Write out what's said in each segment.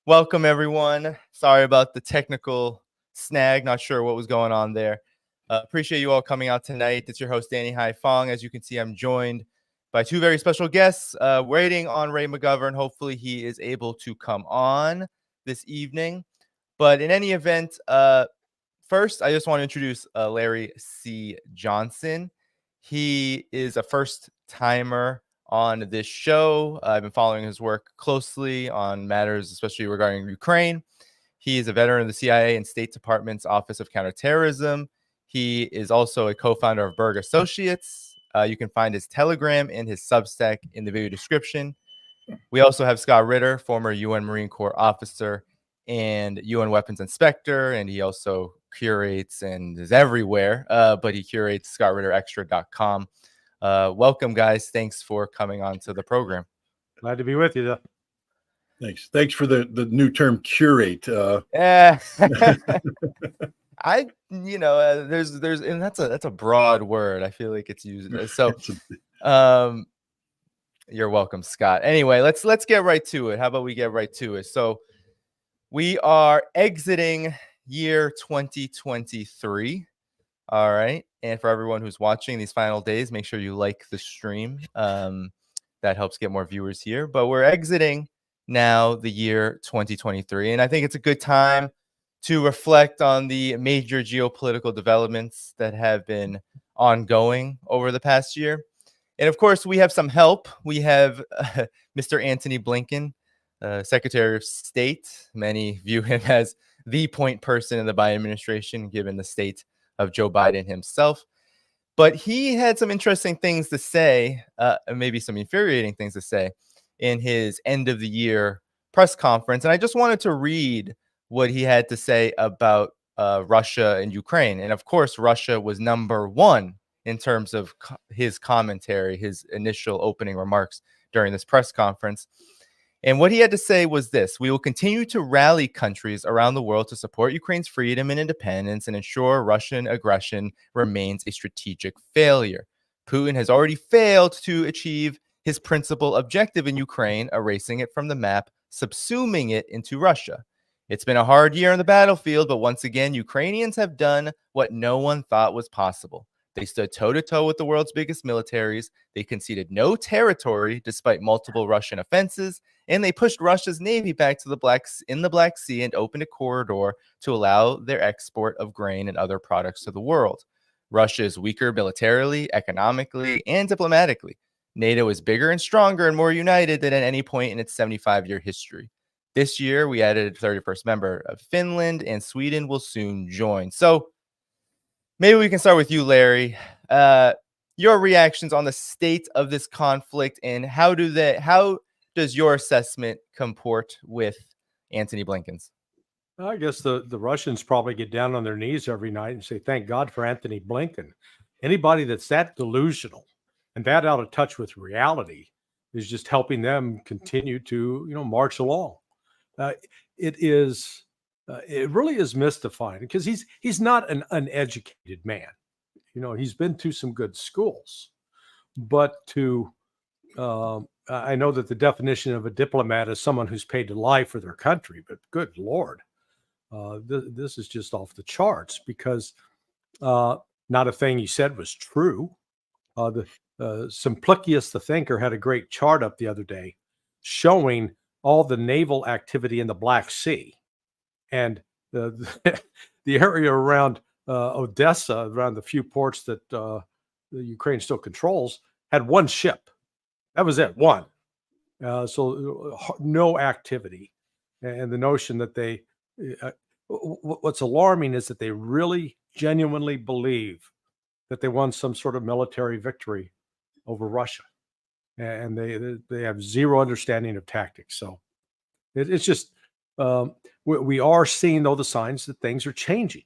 Welcome, everyone. Sorry about the technical snag. Not sure what was going on there. Appreciate you all coming out tonight. It's your host, Danny Hai Fong. As you can see, I'm joined by two very special guests, waiting on Ray McGovern. Hopefully, he is able to come on this evening. But in any event, first, I just want to introduce Larry C. Johnson. He is a first-timer on this show. I've been following his work closely on matters, especially regarding Ukraine. He is a veteran of the CIA and State Department's Office of Counterterrorism. He is also a co-founder of Berg Associates. You can find his Telegram and his Substack in the video description. We also have Scott Ritter, former UN Marine Corps officer and UN weapons inspector, and he also curates and is everywhere, but he curates ScottRitterExtra.com. Welcome, guys. Thanks for coming on to the program. Glad to be with you. Thanks for the new term, curate. Yeah. There's and that's a broad word. I feel like it's used. So you're welcome, Scott. Anyway, let's get right to it. How about we get right to it? So we are exiting year 2023. All right. And for everyone who's watching these final days, make sure you like the stream. That helps get more viewers here. But we're exiting now the year 2023. And I think it's a good time to reflect on the major geopolitical developments that have been ongoing over the past year. And of course, we have some help. We have Mr. Antony Blinken, Secretary of State. Many view him as the point person in the Biden administration, given the state of Joe Biden himself. But he had some interesting things to say, maybe some infuriating things to say in his end of the year press conference. And I just wanted to read what he had to say about Russia and Ukraine. And of course, Russia was number one in terms of his commentary, his initial opening remarks during this press conference. And what he had to say was this: we will continue to rally countries around the world to support Ukraine's freedom and independence and ensure Russian aggression remains a strategic failure. Putin has already failed to achieve his principal objective in Ukraine, erasing it from the map, subsuming it into Russia. It's been a hard year on the battlefield, but once again, Ukrainians have done what no one thought was possible. They stood toe-to-toe with the world's biggest militaries. They conceded no territory despite multiple Russian offenses, and they pushed Russia's navy back to the Black Sea and opened a corridor to allow their export of grain and other products to the world. Russia is weaker militarily, economically, and diplomatically. NATO is bigger and stronger and more united than at any point in its 75-year history. This year, we added a 31st member of Finland, and Sweden will soon join. So maybe we can start with you, Larry. Your reactions on the state of this conflict, and how does your assessment comport with Antony Blinken's? I guess the Russians probably get down on their knees every night and say, thank God for Antony Blinken. Anybody that's that delusional and that out of touch with reality is just helping them continue to, march along. It really is mystifying because he's not an uneducated man. He's been to some good schools, but I know that the definition of a diplomat is someone who's paid to lie for their country, but good Lord, this is just off the charts because not a thing he said was true. Simplicius the Thinker had a great chart up the other day showing all the naval activity in the Black Sea. And the area around Odessa, around the few ports that the Ukraine still controls, had one ship. That was it, one. So no activity. And the notion that what's alarming is that they really genuinely believe that they won some sort of military victory over Russia. And they have zero understanding of tactics. So it's just, we are seeing, though, the signs that things are changing.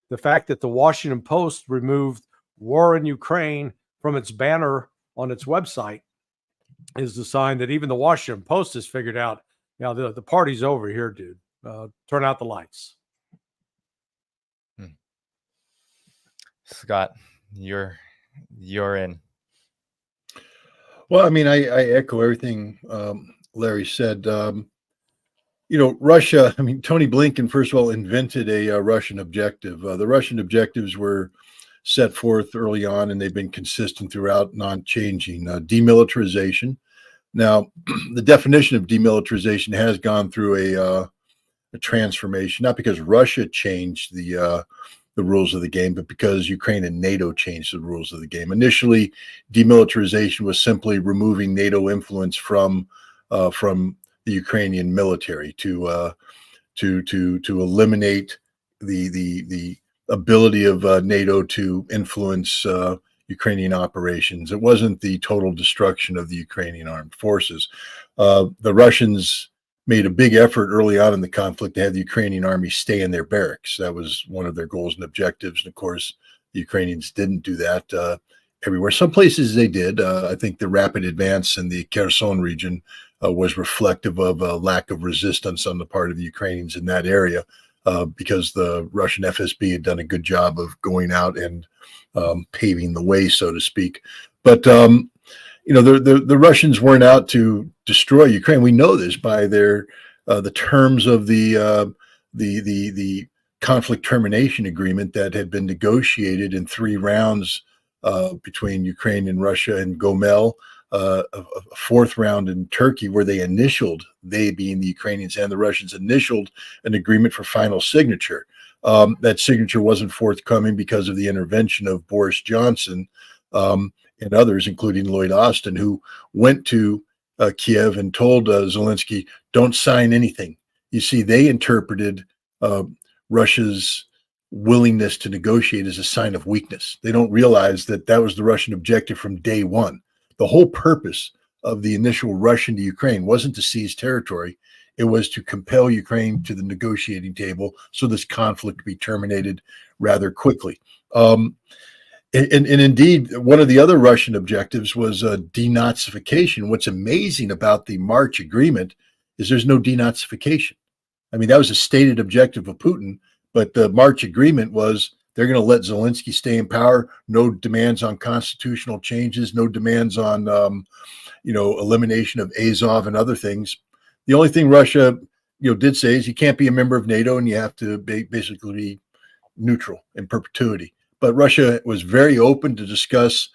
The fact that the Washington Post removed war in Ukraine from its banner on its website is the sign that even the Washington Post has figured out, the party's over here, dude. Turn out the lights. Scott, you're in. Well, I mean, I echo everything Larry said. Russia, I mean, Tony Blinken, first of all, invented a Russian objective. The Russian objectives were set forth early on, and they've been consistent throughout, non-changing. Demilitarization. Now, the definition of demilitarization has gone through a transformation, not because Russia changed the rules of the game, but because Ukraine and NATO changed the rules of the game. Initially, demilitarization was simply removing NATO influence from the Ukrainian military to eliminate the ability of NATO to influence Ukrainian operations. It wasn't the total destruction of the Ukrainian armed forces. The Russians made a big effort early on in the conflict to have the Ukrainian army stay in their barracks. That was one of their goals and objectives. And of course, the Ukrainians didn't do that everywhere. Some places they did. I think the rapid advance in the Kherson region was reflective of a lack of resistance on the part of the Ukrainians in that area, because the Russian FSB had done a good job of going out and paving the way, so to speak. But the Russians weren't out to destroy Ukraine. We know this by the terms of the conflict termination agreement that had been negotiated in 3 rounds between Ukraine and Russia and Gomel, a 4th round in Turkey, where they being the Ukrainians and the Russians, initialed an agreement for final signature. That signature wasn't forthcoming because of the intervention of Boris Johnson and others, including Lloyd Austin, who went to Kiev and told Zelensky, don't sign anything. You see, they interpreted Russia's willingness to negotiate as a sign of weakness. They don't realize that that was the Russian objective from day one. The whole purpose of the initial rush into Ukraine wasn't to seize territory. It was to compel Ukraine to the negotiating table so this conflict be terminated rather quickly. And indeed, one of the other Russian objectives was denazification. What's amazing about the March agreement is there's no denazification. I mean, that was a stated objective of Putin, but the March agreement was they're going to let Zelensky stay in power. No demands on constitutional changes, no demands on, elimination of Azov and other things. The only thing Russia, did say is you can't be a member of NATO and you have to basically be neutral in perpetuity. But Russia was very open to discuss,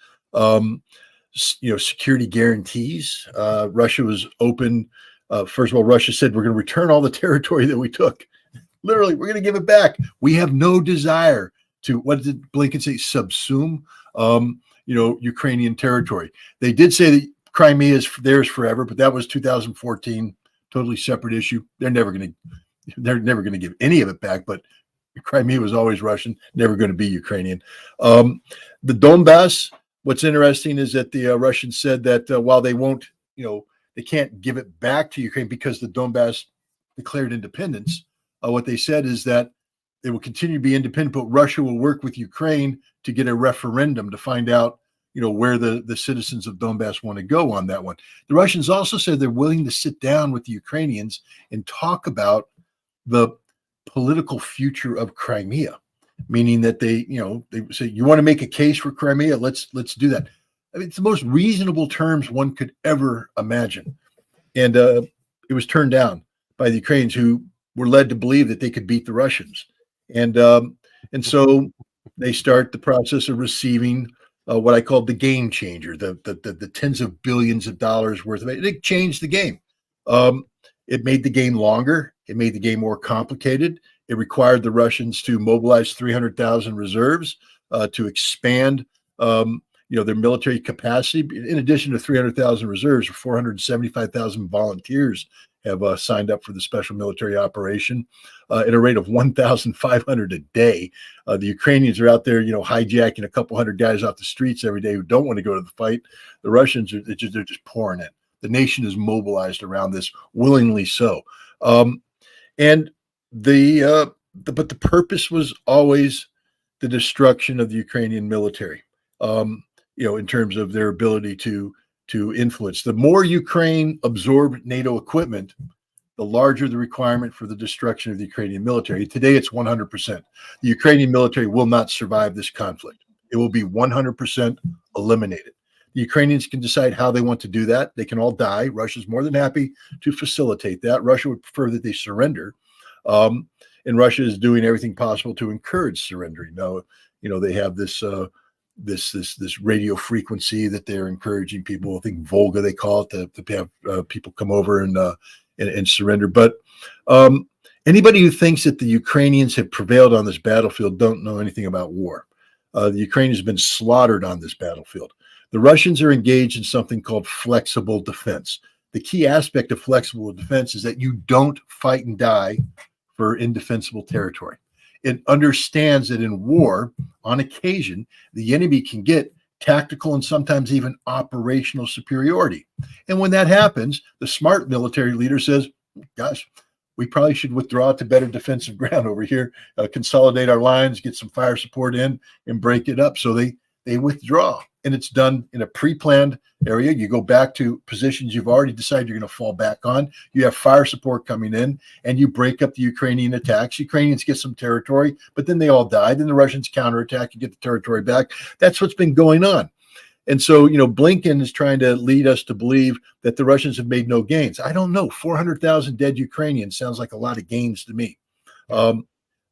security guarantees. Russia was open. First of all, Russia said, we're going to return all the territory that we took. Literally, we're going to give it back. We have no desire to, what did Blinken say, subsume, Ukrainian territory. They did say that Crimea is theirs forever, but that was 2014, totally separate issue. They're never going to give any of it back, but Crimea was always Russian, never going to be Ukrainian. The Donbass, what's interesting is that the Russians said that while they won't, they can't give it back to Ukraine because the Donbass declared independence. What they said is that they will continue to be independent, but Russia will work with Ukraine to get a referendum to find out, where the citizens of Donbass want to go on that one. The Russians also said they're willing to sit down with the Ukrainians and talk about the political future of Crimea, meaning that they say, you want to make a case for Crimea? Let's do that. I mean, it's the most reasonable terms one could ever imagine. And it was turned down by the Ukrainians, who were led to believe that they could beat the Russians. And so they start the process of receiving what I called the game changer, the tens of billions of dollars worth of it. It changed the game. It made the game longer. It made the game more complicated. It required the Russians to mobilize 300,000 reserves, to expand, their military capacity. In addition to 300,000 reserves, 475,000 volunteers have signed up for the special military operation at a rate of 1,500 a day. The Ukrainians are out there, hijacking a couple hundred guys off the streets every day who don't want to go to the fight. The Russians they're just pouring in. The nation is mobilized around this, willingly so. And but the purpose was always the destruction of the Ukrainian military. In terms of their ability to influence. The more Ukraine absorbed NATO equipment, the larger the requirement for the destruction of the Ukrainian military. Today, it's 100%. The Ukrainian military will not survive this conflict. It will be 100% eliminated. The Ukrainians can decide how they want to do that. They can all die. Russia's more than happy to facilitate that. Russia would prefer that they surrender. And Russia is doing everything possible to encourage surrendering. Now, they have this radio frequency that they're encouraging people. I think Volga, they call it, to have people come over and surrender. But anybody who thinks that the Ukrainians have prevailed on this battlefield don't know anything about war. The Ukrainians have been slaughtered on this battlefield. The Russians are engaged in something called flexible defense. The key aspect of flexible defense is that you don't fight and die for indefensible territory. It understands that in war, on occasion, the enemy can get tactical and sometimes even operational superiority. And when that happens, the smart military leader says, gosh, we probably should withdraw to better defensive ground over here, consolidate our lines, get some fire support in, and break it up. So they withdraw. And it's done in a pre-planned area. You go back to positions you've already decided you're going to fall back on. You have fire support coming in, and you break up the Ukrainian attacks. Ukrainians get some territory, but then they all die. Then the Russians counterattack and get the territory back. That's what's been going on. And so, Blinken is trying to lead us to believe that the Russians have made no gains. I don't know. 400,000 dead Ukrainians sounds like a lot of gains to me.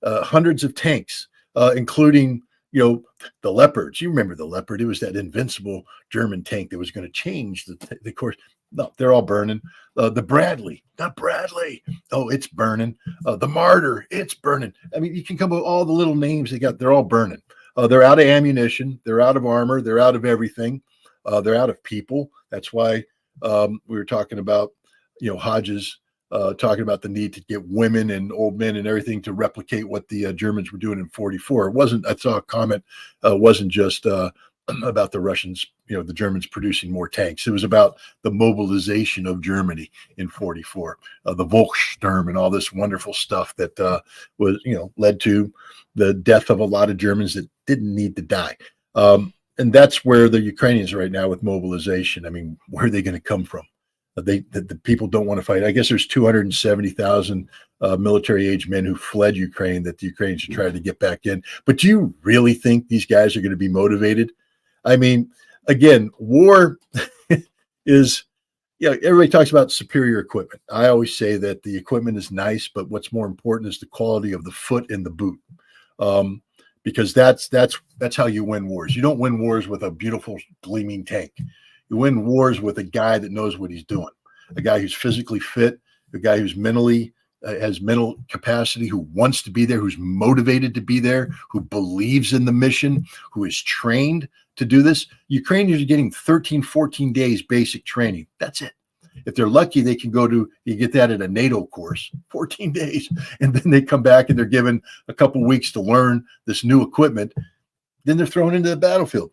Hundreds of tanks, including the Leopards. You remember the Leopard? It was that invincible German tank that was going to change the course. No, they're all burning. The Bradley, not Bradley. Oh, it's burning. The Martyr, it's burning. I mean, you can come up with all the little names they got. They're all burning. They're out of ammunition. They're out of armor. They're out of everything. They're out of people. That's why we were talking about, Hodges talking about the need to get women and old men and everything to replicate what the Germans were doing in 44. It wasn't, I saw a comment, wasn't just about the Russians, the Germans producing more tanks. It was about the mobilization of Germany in 44, the Volkssturm and all this wonderful stuff that was, led to the death of a lot of Germans that didn't need to die. And that's where the Ukrainians are right now with mobilization. I mean, where are they going to come from? The people don't want to fight. I guess there's 270,000 military-age men who fled Ukraine that the Ukrainians should try to get back in. But do you really think these guys are going to be motivated? I mean, again, war is, everybody talks about superior equipment. I always say that the equipment is nice, but what's more important is the quality of the foot and the boot. Because that's how you win wars. You don't win wars with a beautiful gleaming tank. You win wars with a guy that knows what he's doing, a guy who's physically fit, a guy who's mentally has mental capacity, who wants to be there, who's motivated to be there, who believes in the mission, who is trained to do this. Ukrainians are getting 13, 14 days basic training. That's it. If they're lucky, they can you get that at a NATO course, 14 days, and then they come back and they're given a couple weeks to learn this new equipment. Then they're thrown into the battlefield.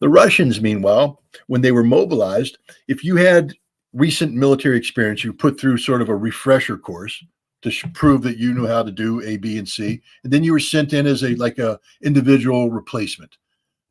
The Russians, meanwhile, when they were mobilized, if you had recent military experience, you put through sort of a refresher course to prove that you knew how to do A, B, and C, and then you were sent in as a individual replacement.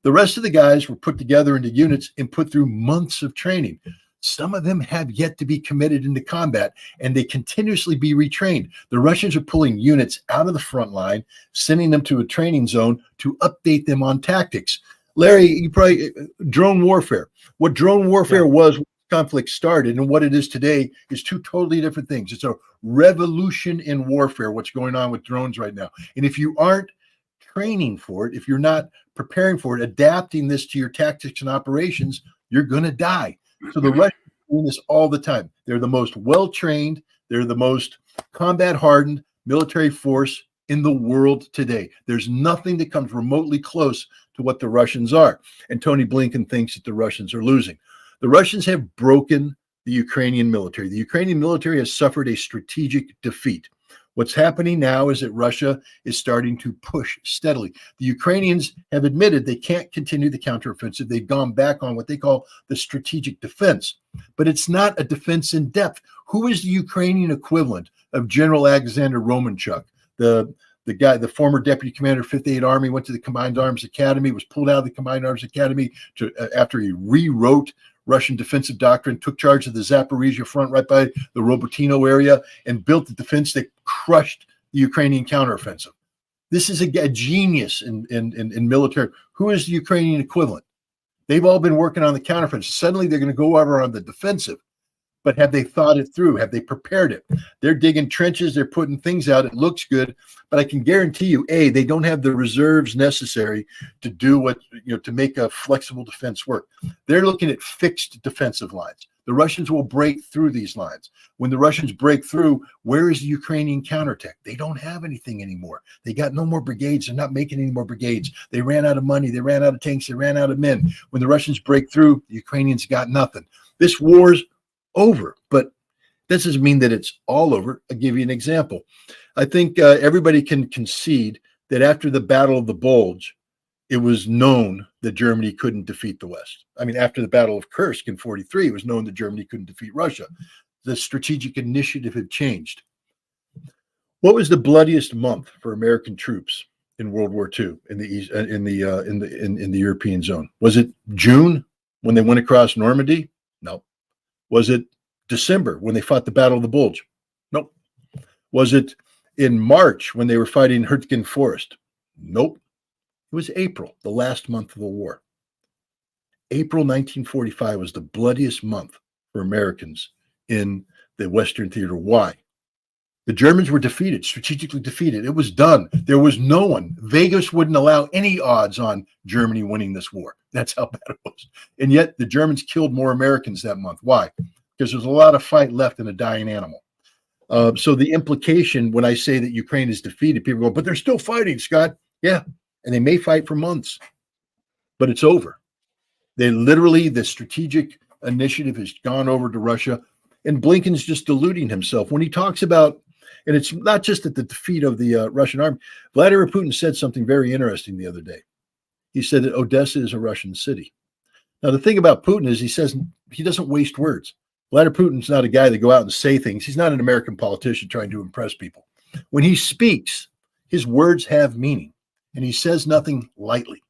The rest of the guys were put together into units and put through months of training. Some of them have yet to be committed into combat, and they continuously be retrained. The Russians are pulling units out of the front line, sending them to a training zone to update them on tactics. Larry, you probably drone warfare. What drone warfare was when the conflict started and what it is today is two totally different things. It's a revolution in warfare, what's going on with drones right now. And if you aren't training for it, if you're not preparing for it, adapting this to your tactics and operations, you're going to die. So the Russians are doing this all the time. They're the most well-trained, they're the most combat-hardened military force in the world today. There's nothing that comes remotely close to what the Russians are. And Tony Blinken thinks that the Russians are losing. The Russians have broken the Ukrainian military. The Ukrainian military has suffered a strategic defeat. What's happening now is that Russia is starting to push steadily. The Ukrainians have admitted they can't continue the counteroffensive. They've gone back on what they call the strategic defense, but it's not a defense in depth. Who is the Ukrainian equivalent of General Alexander Romanchuk? The guy, the former deputy commander, 5th Aid Army, went to the Combined Arms Academy, was pulled out of the Combined Arms Academy after he rewrote Russian defensive doctrine, took charge of the Zaporizhia front right by the Robotyno area, and built the defense that crushed the Ukrainian counteroffensive. This is a genius in military. Who is the Ukrainian equivalent? They've all been working on the counteroffensive. Suddenly they're going to go over on the defensive. But have they thought it through? Have they prepared it? They're digging trenches. They're putting things out. It looks good. But I can guarantee you, A, they don't have the reserves necessary to do what, to make a flexible defense work. They're looking at fixed defensive lines. The Russians will break through these lines. When the Russians break through, where is the Ukrainian counterattack? They don't have anything anymore. They got no more brigades. They're not making any more brigades. They ran out of money. They ran out of tanks. They ran out of men. When the Russians break through, the Ukrainians got nothing. This war's over, but this doesn't mean that it's all over. I'll give you an example. I think everybody can concede that after the Battle of the Bulge, it was known that Germany couldn't defeat the West. I mean, after the Battle of Kursk in 1943, it was known that Germany couldn't defeat Russia. The strategic initiative had changed. What was the bloodiest month for American troops in World War II in the East, in the European zone? Was it June when they went across Normandy? No. Was it December when they fought the Battle of the Bulge? Nope. Was it in March when they were fighting Hurtgen Forest? Nope. It was April, the last month of the war. April 1945 was the bloodiest month for Americans in the Western theater. Why? The Germans were defeated, strategically defeated. It was done. There was no one. Vegas wouldn't allow any odds on Germany winning this war. That's how bad it was. And yet the Germans killed more Americans that month. Why? Because there's a lot of fight left in a dying animal. So the implication when I say that Ukraine is defeated, people go, but they're still fighting, Scott. Yeah, and they may fight for months, but it's over. They literally, the strategic initiative has gone over to Russia, and Blinken's just deluding himself when he talks about, and it's not just at the defeat of the Russian army. Vladimir Putin said something very interesting the other day. He said that Odessa is a Russian city. Now, the thing about Putin is he says he doesn't waste words. Vladimir Putin's not a guy that go out and say things. He's not an American politician trying to impress people. When he speaks, his words have meaning, and he says nothing lightly.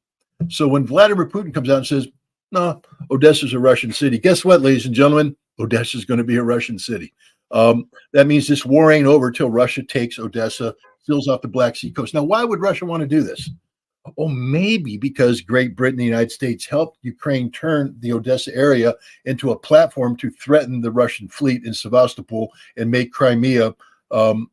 So when Vladimir Putin comes out and says, no, Odessa's a Russian city, guess what, ladies and gentlemen? Odessa's going to be a Russian city. That means this war ain't over till Russia takes Odessa, seals off the Black Sea coast. Now, why would Russia want to do this? Oh, maybe because Great Britain and the United States helped Ukraine turn the Odessa area into a platform to threaten the Russian fleet in Sevastopol and make Crimea, to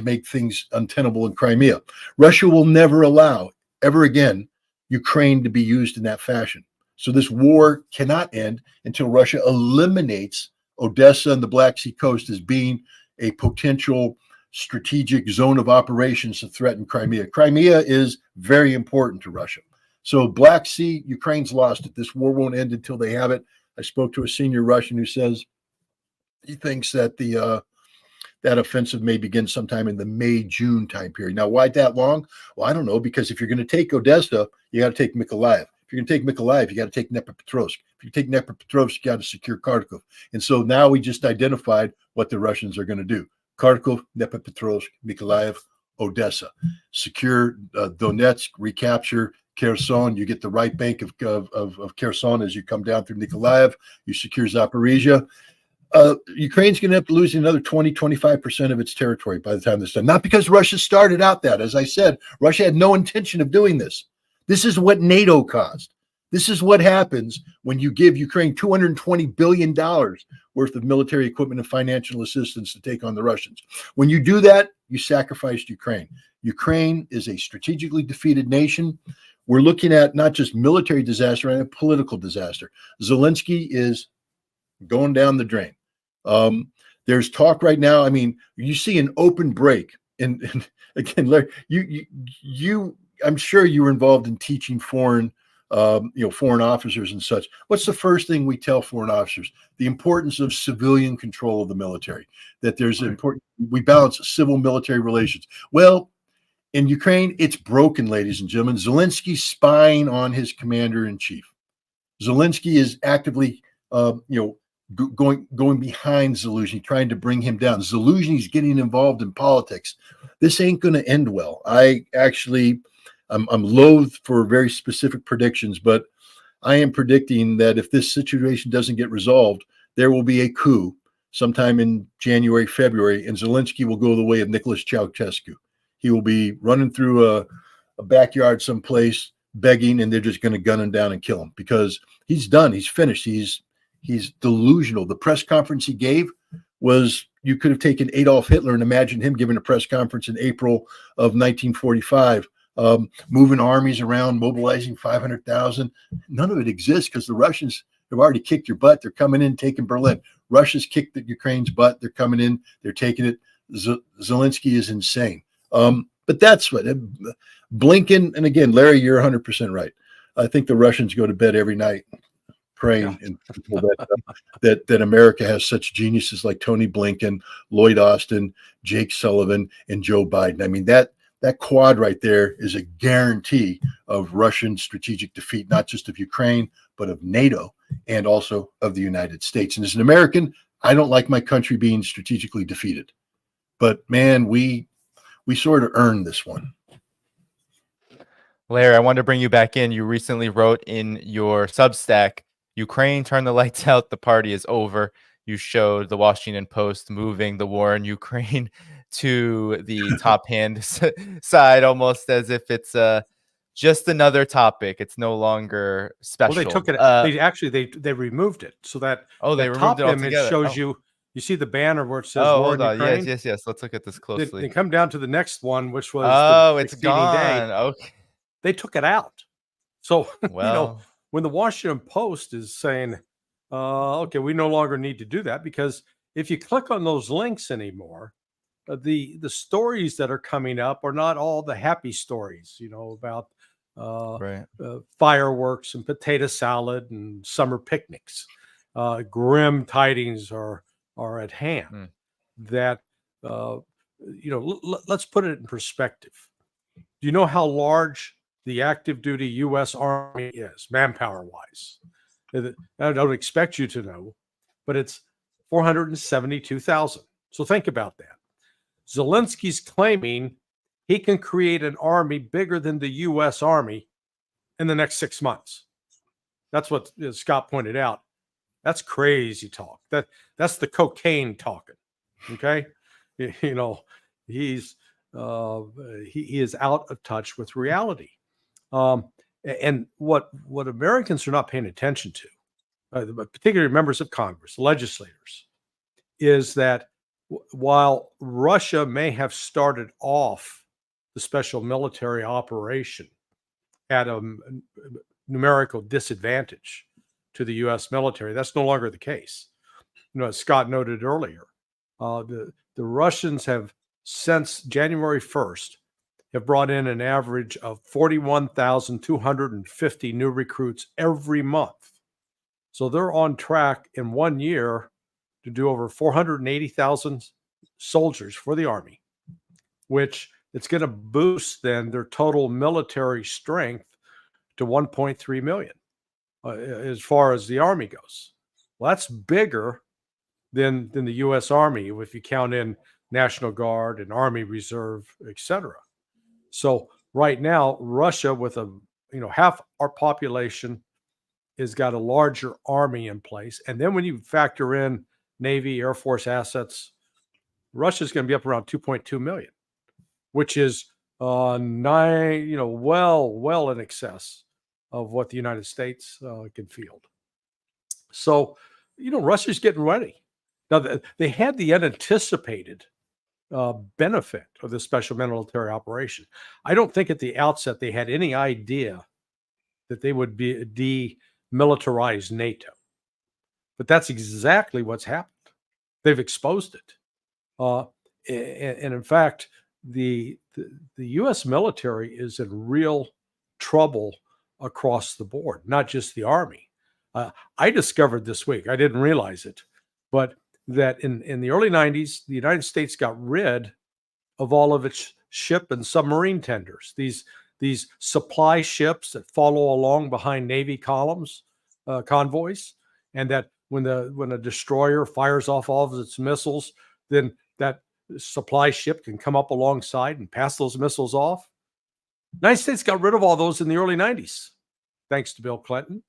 make things untenable in Crimea. Russia will never allow, ever again, Ukraine to be used in that fashion. So this war cannot end until Russia eliminates Odessa and the Black Sea coast as being a potential strategic zone of operations to threaten Crimea. Crimea is very important to Russia. So Black Sea, Ukraine's lost it. This war won't end until they have it. I spoke to a senior Russian who says he thinks that that offensive may begin sometime in the May-June time period. Now, why that long? Well, I don't know, because if you're going to take Odessa, you got to take Mykolaiv. If you're going to take Mykolaiv, you got to take Dnipropetrovsk. If you take Dnipropetrovsk, you got to secure Kharkov. And so now we just identified what the Russians are going to do. Kharkov, Dnipropetrovsk, Mykolaiv, Odessa. Secure Donetsk, recapture Kherson. You get the right bank of Kherson as you come down through Mykolaiv. You secure Zaporizhia. Ukraine's going to have to lose another 20-25% of its territory by the time this is done. Not because Russia started out that. As I said, Russia had no intention of doing this. This is what NATO caused. This is what happens when you give Ukraine $220 billion worth of military equipment and financial assistance to take on the Russians. When you do that, you sacrificed Ukraine. Ukraine is a strategically defeated nation. We're looking at not just military disaster, and a political disaster. Zelensky is going down the drain. There's talk right now. I mean, you see an open break. And again, Larry, you I'm sure you were involved in teaching foreign officers and such. What's the first thing we tell foreign officers? The importance of civilian control of the military, that there's we balance civil military relations. Well, in Ukraine, it's broken, ladies and gentlemen. Zelensky's spying on his commander in chief. Zelensky is actively, going behind Zelensky, trying to bring him down. Zelensky's getting involved in politics. This ain't going to end well. I'm loath for very specific predictions, but I am predicting that if this situation doesn't get resolved, there will be a coup sometime in January, February, and Zelensky will go the way of Nicholas Ceausescu. He will be running through a backyard someplace begging, and they're just going to gun him down and kill him because he's done. He's finished. He's delusional. The press conference he gave was, you could have taken Adolf Hitler and imagined him giving a press conference in April of 1945, moving armies around, mobilizing 500,000. None of it exists because the Russians have already kicked your butt. They're coming in, taking Berlin. Russia's kicked the Ukraine's butt. They're coming in. They're taking it. Zelensky is insane. But that's what Blinken, and again, Larry, you're 100% right. I think the Russians go to bed every night praying and that America has such geniuses like Tony Blinken, Lloyd Austin, Jake Sullivan, and Joe Biden. I mean, that quad right there is a guarantee of Russian strategic defeat, not just of Ukraine, but of NATO and also of the United States. And as an American, I don't like my country being strategically defeated. But man, we sort of earned this one. Larry, I wanted to bring you back in. You recently wrote in your Substack, Ukraine turned the lights out, the party is over. You showed the Washington Post moving the war in Ukraine to the top hand side, almost as if it's just another topic. It's no longer special. Well, they took it. They removed it so that they the removed top it image altogether. shows you. You see the banner where it says Oh, war in hold on. Ukraine? Yes. Let's look at this closely. They come down to the next one, which was the it's gone. Okay. They took it out. So Well, when the Washington Post is saying, okay, we no longer need to do that, because if you click on those links anymore, the stories that are coming up are not all the happy stories, about right. fireworks and potato salad and summer picnics. Grim tidings are at hand. That let's put it in perspective. Do you know how large the active duty U.S. Army is, manpower wise? I don't expect you to know, but it's 472,000. So think about that. Zelensky's claiming he can create an army bigger than the U.S. Army in the next 6 months. That's what Scott pointed out. That's crazy talk. That's the cocaine talking. Okay, he is out of touch with reality. And what Americans are not paying attention to, particularly members of Congress, legislators, is that while Russia may have started off the special military operation at a numerical disadvantage to the U.S. military, that's no longer the case. As Scott noted earlier, the Russians have, since January 1st, have brought in an average of 41,250 new recruits every month. So they're on track in 1 year to do over 480,000 soldiers for the Army, which it's going to boost then their total military strength to 1.3 million as far as the Army goes. Well, that's bigger than the U.S. Army if you count in National Guard and Army Reserve, etc. So right now, Russia, with half our population, has got a larger army in place. And then when you factor in Navy, Air Force assets, Russia's going to be up around 2.2 million, which is well in excess of what the United States can field. So, Russia's getting ready. Now, they had the unanticipated benefit of the special military operation. I don't think at the outset they had any idea that they would demilitarize NATO. But that's exactly what's happened. They've exposed it. And in fact, the U.S. military is in real trouble across the board, not just the Army. I discovered this week, I didn't realize it, but that in the early 90s, the United States got rid of all of its ship and submarine tenders, these supply ships that follow along behind Navy convoys, and that when a destroyer fires off all of its missiles, then that supply ship can come up alongside and pass those missiles off. The United States got rid of all those in the early 90s, thanks to Bill Clinton.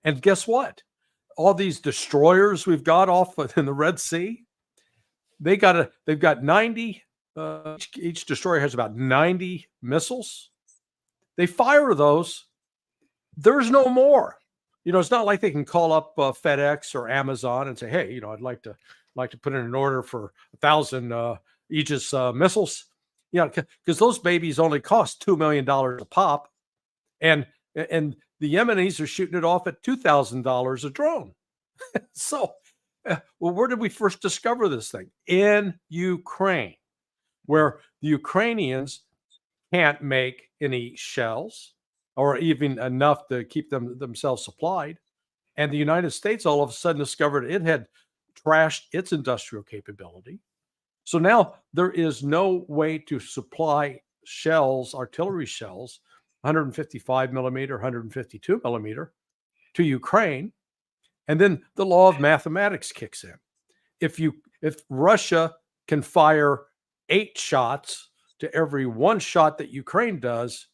And guess what? All these destroyers we've got off in the Red Sea, they've got 90. Each destroyer has about 90 missiles. They fire those. There's no more. It's not like they can call up FedEx or Amazon and say, hey, I'd like to put in an order for 1,000 Aegis missiles. Because those babies only cost $2 million a pop, and the Yemenis are shooting it off at $2,000 a drone. So, well, where did we first discover this thing? In Ukraine, where the Ukrainians can't make any shells or even enough to keep themselves supplied. And the United States all of a sudden discovered it had trashed its industrial capability. So now there is no way to supply shells, artillery shells, 155 millimeter, 152 millimeter to Ukraine. And then the law of mathematics kicks in. If Russia can fire 8 shots to every 1 shot that Ukraine does,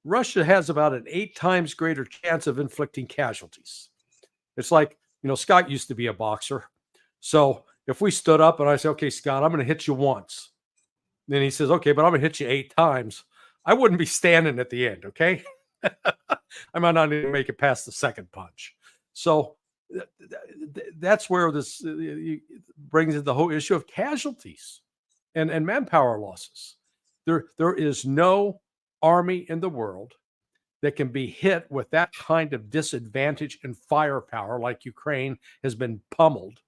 Russia has about an 8 times greater chance of inflicting casualties. It's like, Scott used to be a boxer. So if we stood up and I say, okay, Scott, I'm going to hit you once. Then he says, okay, but I'm going to hit you 8 times. I wouldn't be standing at the end. Okay. I might not even make it past the second punch. So that's where this brings in the whole issue of casualties and manpower losses. There is no army in the world that can be hit with that kind of disadvantage and firepower like Ukraine has been pummeled,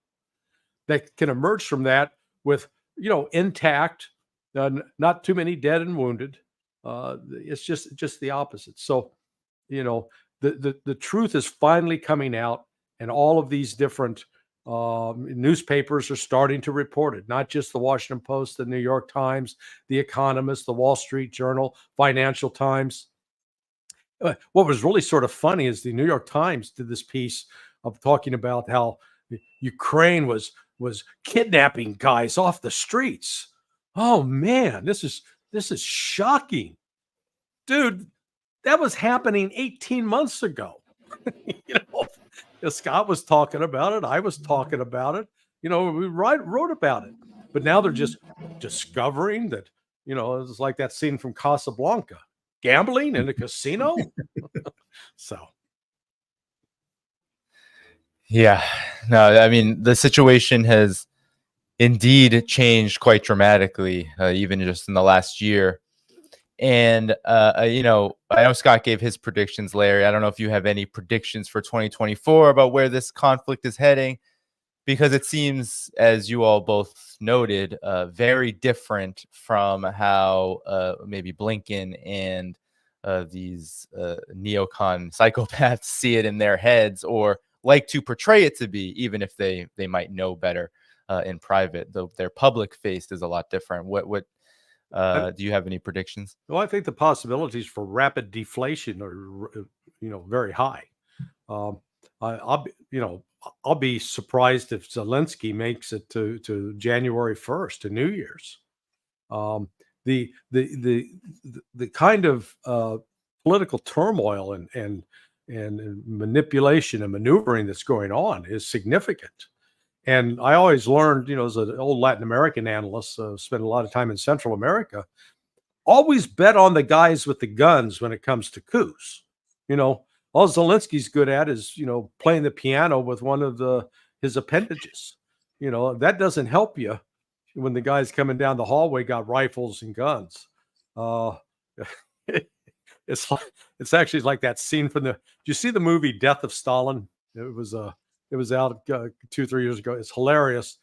that can emerge from that with, intact, not too many dead and wounded. It's just the opposite. So, the truth is finally coming out, and all of these different newspapers are starting to report it, not just the Washington Post, the New York Times, the Economist, the Wall Street Journal, Financial Times. What was really sort of funny is the New York Times did this piece of talking about how Ukraine was kidnapping guys off the streets. Oh man, this is shocking. Dude, that was happening 18 months ago. Scott was talking about it. I was talking about it. We wrote about it. But now they're just discovering that, it's like that scene from Casablanca. Gambling in a casino. So. Yeah, no, I mean, the situation has indeed changed quite dramatically, even just in the last year. And, I know Scott gave his predictions, Larry. I don't know if you have any predictions for 2024 about where this conflict is heading, because it seems, as you all both noted, very different from how maybe Blinken and these neocon psychopaths see it in their heads, or like to portray it to be, even if they might know better in private. Though their public face is a lot different. What do you have any predictions? Well, I think the possibilities for rapid deflation are, very high. I'll be surprised if Zelensky makes it to January 1st, to New Year's. The kind of political turmoil and manipulation and maneuvering that's going on is significant. And I always learned, as an old Latin American analyst, spent a lot of time in Central America, always bet on the guys with the guns when it comes to coups. All Zelensky's good at is, playing the piano with one of his appendages. That doesn't help you when the guys coming down the hallway got rifles and guns. It's actually like that scene from did you see the movie Death of Stalin? It was out 2-3 years ago. It's hilarious.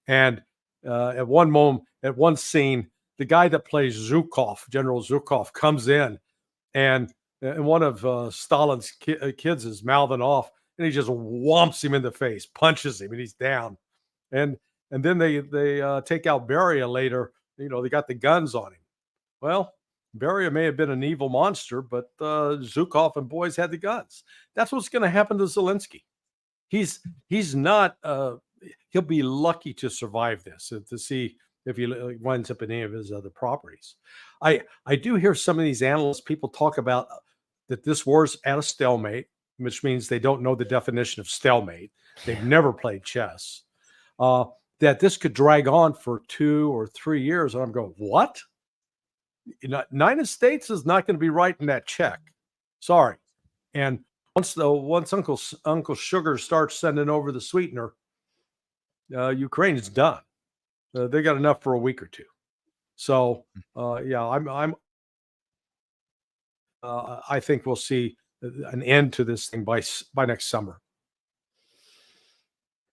And at one scene, the guy that plays Zhukov, General Zhukov, comes in, and one of Stalin's kids is mouthing off, and he just whomps him in the face, punches him, and he's down. And then they take out Beria later. They got the guns on him. Well, Beria may have been an evil monster, but Zhukov and boys had the guns. That's what's going to happen to Zelensky. He's not. He'll be lucky to survive this, to see if he winds up in any of his other properties. I do hear some of these analysts, people talk about that this war's at a stalemate, which means they don't know the definition of stalemate. They've never played chess. That this could drag on for 2 or 3 years. And I'm going, what? United States is not going to be writing that check. Sorry. And once Uncle Sugar starts sending over the sweetener, Ukraine is done. They got enough for a week or two. So I think we'll see an end to this thing by next summer.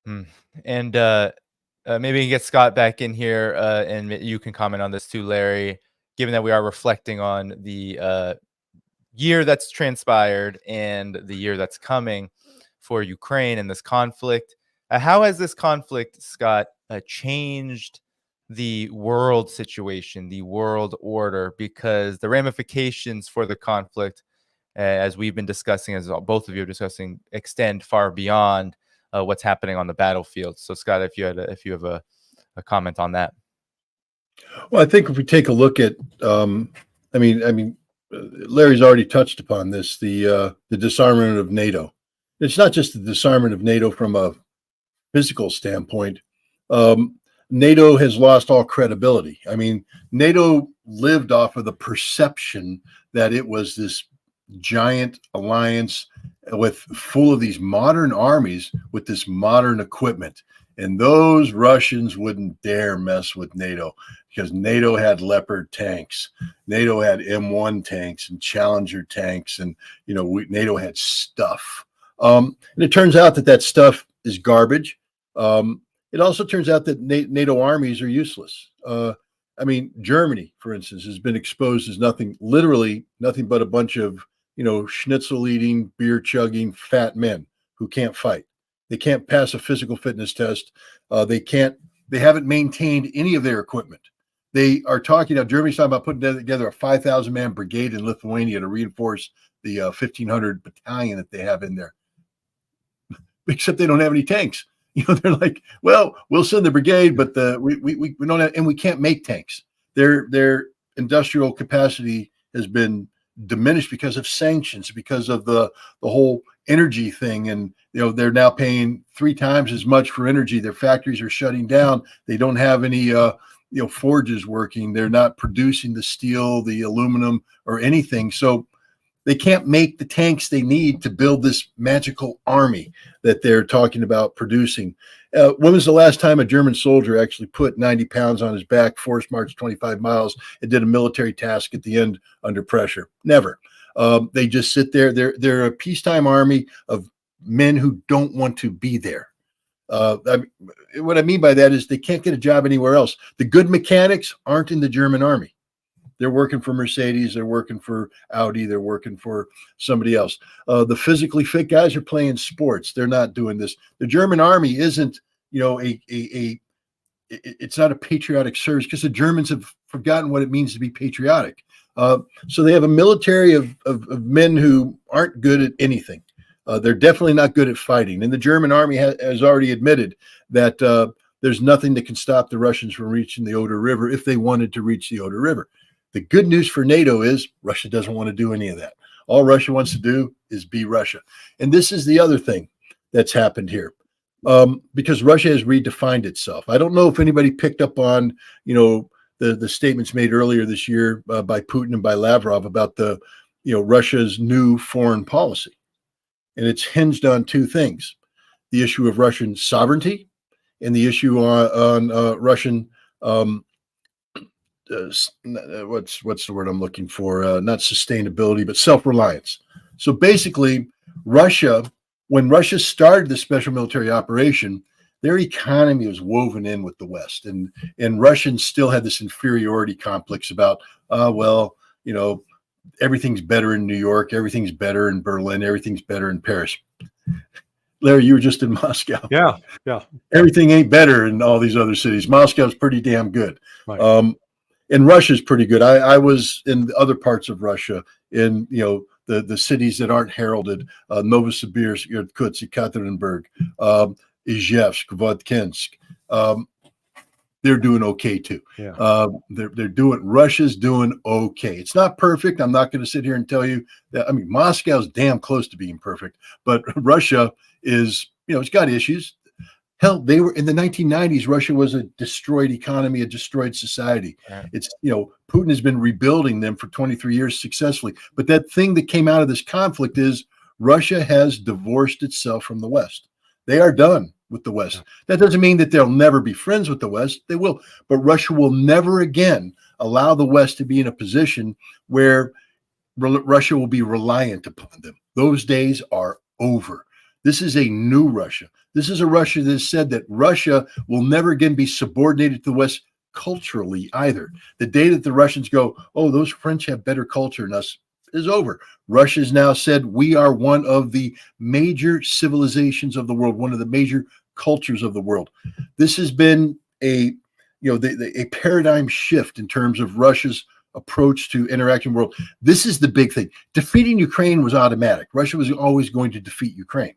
And maybe we can get Scott back in here, and you can comment on this too, Larry. Given that we are reflecting on the year that's transpired and the year that's coming for Ukraine and this conflict, how has this conflict, Scott, changed the world situation, the world order? Because the ramifications for the conflict, as we've been discussing, as both of you are discussing, extend far beyond what's happening on the battlefield. So, Scott, if you have a comment on that. Well, I think if we take a look at, Larry's already touched upon this, the disarmament of NATO. It's not just the disarmament of NATO from a physical standpoint. NATO has lost all credibility. I mean, NATO lived off of the perception that it was this giant alliance full of these modern armies with this modern equipment. And those Russians wouldn't dare mess with NATO because NATO had Leopard tanks. NATO had M1 tanks and Challenger tanks. And, NATO had stuff. And it turns out that stuff is garbage. It also turns out that NATO armies are useless. Germany, for instance, has been exposed as nothing but a bunch of, schnitzel eating, beer chugging, fat men who can't fight. They can't pass a physical fitness test. They haven't maintained any of their equipment. They are Germany's talking about putting together a 5,000 man brigade in Lithuania to reinforce the 1,500 battalion that they have in there. Except they don't have any tanks. They're like, well, we'll send the brigade, but we don't have, and we can't make tanks. Their industrial capacity has been diminished because of sanctions, because of the whole energy thing. And, they're now paying 3 times as much for energy. Their factories are shutting down. They don't have any, forges working. They're not producing the steel, the aluminum, or anything. So they can't make the tanks they need to build this magical army that they're talking about producing. When was the last time a German soldier actually put 90 pounds on his back, force marched 25 miles, and did a military task at the end under pressure? Never. They just sit there. They're a peacetime army of men who don't want to be there. What I mean by that is they can't get a job anywhere else. The good mechanics aren't in the German army. They're working for Mercedes. They're working for Audi. They're working for somebody else. The physically fit guys are playing sports. They're not doing this. The German army isn't, it's not a patriotic service because the Germans have forgotten what it means to be patriotic. So they have a military of men who aren't good at anything. They're definitely not good at fighting. And the German army has already admitted that there's nothing that can stop the Russians from reaching the Oder River if they wanted to reach the Oder River. The good news for NATO is Russia doesn't want to do any of that. All Russia wants to do is be Russia. And this is the other thing that's happened here, because Russia has redefined itself. I don't know if anybody picked up on, the statements made earlier this year by Putin and by Lavrov about Russia's new foreign policy. And it's hinged on 2 things: the issue of Russian sovereignty and the issue on Russian what's the word I'm looking for? Not sustainability, but self-reliance. So basically, when Russia started the special military operation, their economy was woven in with the West, and Russians still had this inferiority complex about, everything's better in New York, everything's better in Berlin, everything's better in Paris. Larry, you were just in Moscow. Yeah. Everything ain't better in all these other cities. Moscow's pretty damn good. Right. And Russia's pretty good. I was in the other parts of Russia, in the cities that aren't heralded: Novosibirsk, Irkutsk, Ekaterinburg, Izhevsk, Vodkinsk. They're doing okay too. Yeah. Russia's doing okay. It's not perfect. I'm not going to sit here and tell you that. I mean, Moscow's damn close to being perfect, but Russia is, it's got issues. Hell, they were in the 1990s. Russia was a destroyed economy, a destroyed society. Right. It's, Putin has been rebuilding them for 23 years successfully. But that thing that came out of this conflict is Russia has divorced itself from the West. They are done with the West. That doesn't mean that they'll never be friends with the West. They will. But Russia will never again allow the West to be in a position where Russia will be reliant upon them. Those days are over. This is a new Russia. This is a Russia that has said that Russia will never again be subordinated to the West culturally either. The day that the Russians go, oh, those French have better culture than us, is over. Russia's now said we are one of the major civilizations of the world, one of the major cultures of the world. This has been a paradigm shift in terms of Russia's approach to interaction world. This is the big thing. Defeating Ukraine was automatic. Russia was always going to defeat Ukraine.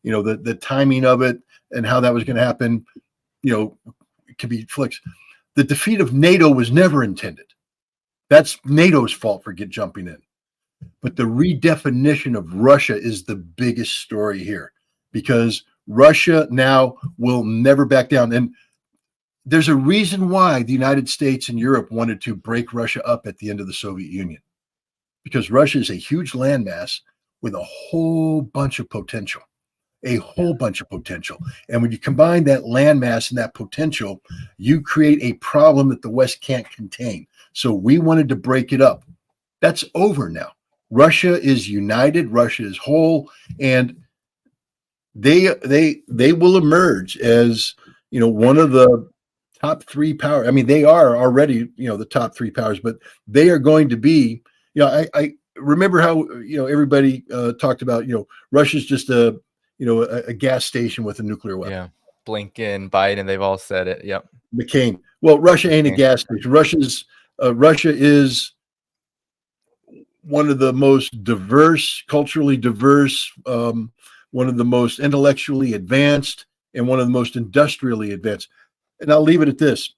The timing of it and how that was going to happen, it could be flicks. The defeat of NATO was never intended. That's NATO's fault for jumping in. But the redefinition of Russia is the biggest story here, because Russia now will never back down. And there's a reason why the United States and Europe wanted to break Russia up at the end of the Soviet Union, because Russia is a huge landmass with a whole bunch of potential. And when you combine that landmass and that potential, you create a problem that the West can't contain. So we wanted to break it up. That's over now. Russia is united. Russia is whole, and they will emerge as one of the top three powers. I mean, they are already the top three powers, but they are going to be. I remember how everybody talked about Russia's just a gas station with a nuclear weapon. Yeah, Blinken, Biden, they've all said it. Yep. McCain. Well, Russia ain't a gas station. Russia is one of the most diverse, culturally diverse, one of the most intellectually advanced, and one of the most industrially advanced. And I'll leave it at this.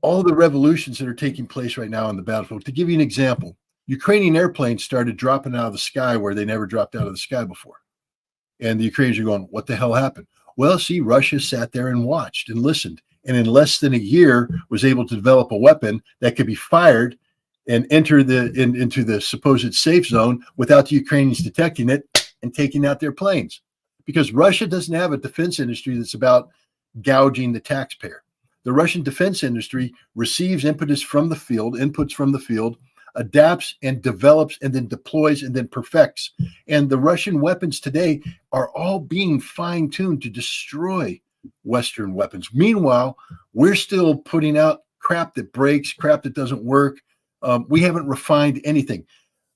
All the revolutions that are taking place right now on the battlefield, to give you an example, Ukrainian airplanes started dropping out of the sky where they never dropped out of the sky before. And the Ukrainians are going, what the hell happened? Well, see, Russia sat there and watched and listened. And in less than a year was able to develop a weapon that could be fired and enter into the supposed safe zone without the Ukrainians detecting it and taking out their planes. Because Russia doesn't have a defense industry that's about gouging the taxpayer. The Russian defense industry receives inputs from the field, adapts and develops and then deploys and then perfects. And the Russian weapons today are all being fine-tuned to destroy Western weapons. Meanwhile, we're still putting out crap that breaks, crap that doesn't work. We haven't refined anything.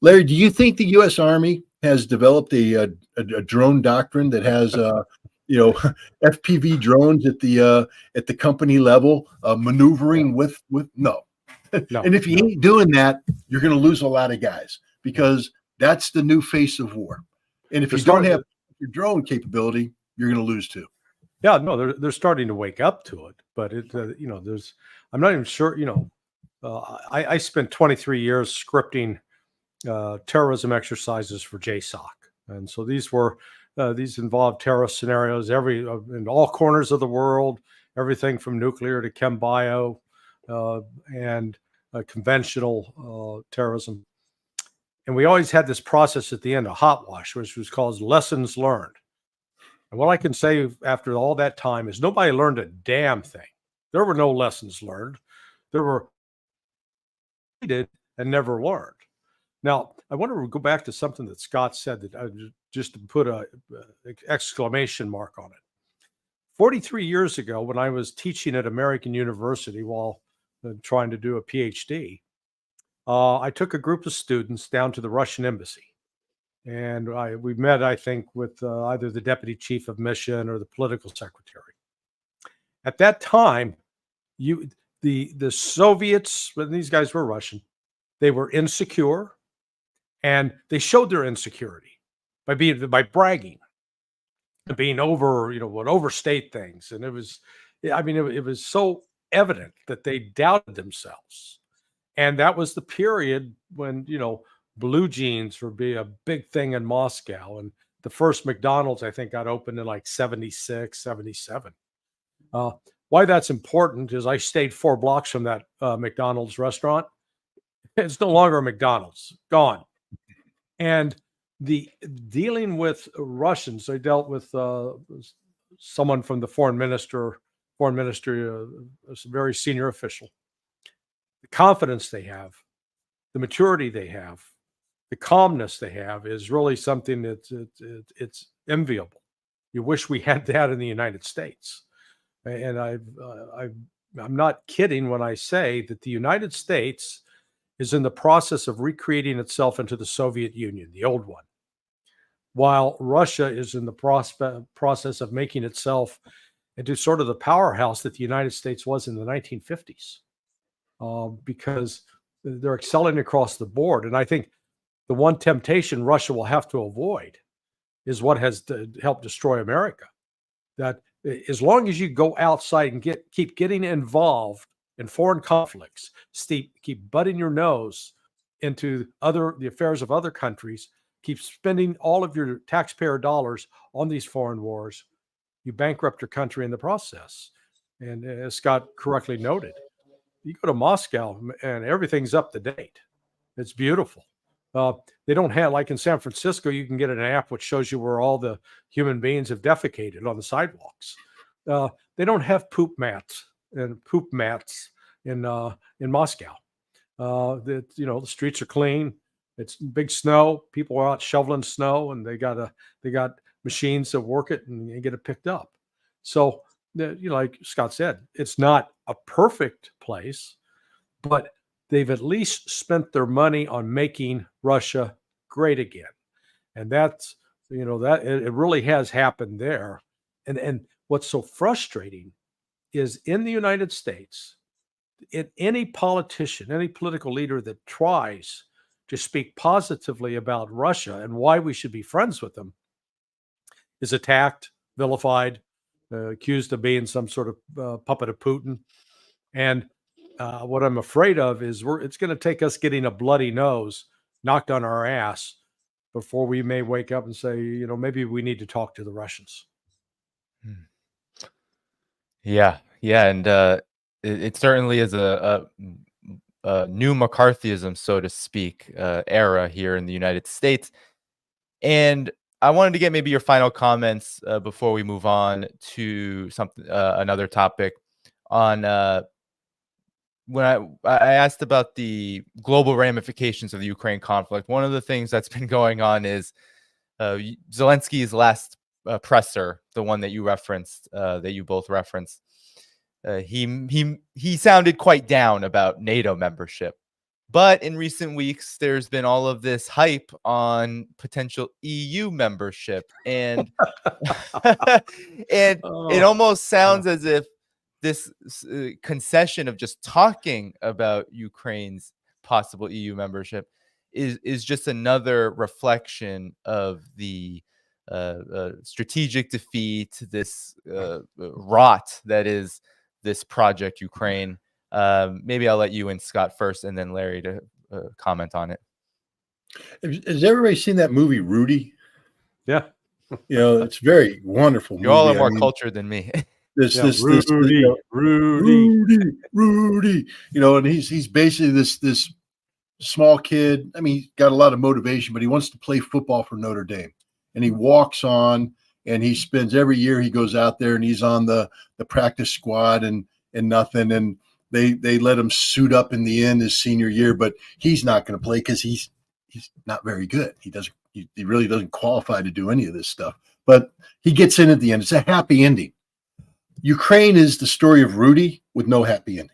Larry, do you think the U.S. Army has developed a drone doctrine that has FPV drones at the company level, maneuvering with no. No, and if you ain't doing that, you're going to lose a lot of guys, because that's the new face of war. And if you don't have your drone capability, you're going to lose too. Yeah, no, they're starting to wake up to it, but I'm not even sure. I spent 23 years scripting terrorism exercises for JSOC, and so these involved terrorist scenarios in all corners of the world, everything from nuclear to chem bio and conventional terrorism. And we always had this process at the end, a hot wash, which was called lessons learned. And what I can say after all that time is nobody learned a damn thing. There were no lessons learned. There were needed and never learned. Now, I want to go back to something that Scott said, that just to put a exclamation mark on it. 43 years ago, when I was teaching at American University while trying to do a PhD, I took a group of students down to the Russian embassy. And we met, I think, with either the deputy chief of mission or the political secretary. At that time, the Soviets, when these guys were Russian, they were insecure, and they showed their insecurity by bragging, and being would overstate things, and it was so evident that they doubted themselves, and that was the period when blue jeans would be a big thing in Moscow, and The first McDonald's, I think, got opened in like 76, 77. Why that's important is I stayed 4 blocks from that McDonald's restaurant. It's no longer a McDonald's, gone. And the dealing with Russians, they dealt with someone from the foreign ministry, a very senior official. The confidence they have, the maturity they have, the calmness they have is really something that's it's enviable. You wish we had that in the United States. And I'm not kidding when I say that the United States is in the process of recreating itself into the Soviet Union, the old one, while Russia is in the process of making itself into sort of the powerhouse that the United States was in the 1950s, because they're excelling across the board. And I think the one temptation Russia will have to avoid is what has helped destroy America. That as long as you go outside and keep getting involved in foreign conflicts, keep butting your nose into the affairs of other countries, keep spending all of your taxpayer dollars on these foreign wars, you bankrupt your country in the process. And as Scott correctly noted, you go to Moscow and everything's up to date. It's beautiful. They don't have, like in San Francisco, you can get an app which shows you where all the human beings have defecated on the sidewalks. They don't have poop mats in Moscow. The streets are clean. It's big snow. People are out shoveling snow, and they got machines that work it and you get it picked up. So, like Scott said, it's not a perfect place, but they've at least spent their money on making Russia great again. And that's, that it really has happened there. And what's so frustrating is in the United States, any politician, any political leader that tries to speak positively about Russia and why we should be friends with them is attacked, vilified, accused of being some sort of puppet of Putin. And what I'm afraid of is it's going to take us getting a bloody nose knocked on our ass before we may wake up and say, maybe we need to talk to the Russians. Yeah. And it certainly is a new McCarthyism, so to speak, era here in the United States. And I wanted to get maybe your final comments before we move on to another topic on when I asked about the global ramifications of the Ukraine conflict. One of the things that's been going on is Zelensky's last presser, the one that you referenced, that you both referenced. He sounded quite down about NATO membership. But in recent weeks, there's been all of this hype on potential EU membership. And it almost sounds as if this concession of just talking about Ukraine's possible EU membership is just another reflection of the strategic defeat, this rot that is this project Ukraine. Maybe I'll let you and Scott first, and then Larry to comment on it. Has everybody seen that movie Rudy? Yeah, it's very wonderful. You all are more cultured than me. Rudy. And he's basically this small kid. I mean, he's got a lot of motivation, but he wants to play football for Notre Dame, and he walks on. And he spends every year he goes out there and he's on the practice squad and nothing. And they let him suit up in the end his senior year, but he's not going to play because he's not very good. He really doesn't qualify to do any of this stuff. But he gets in at the end. It's a happy ending. Ukraine is the story of Rudy with no happy ending.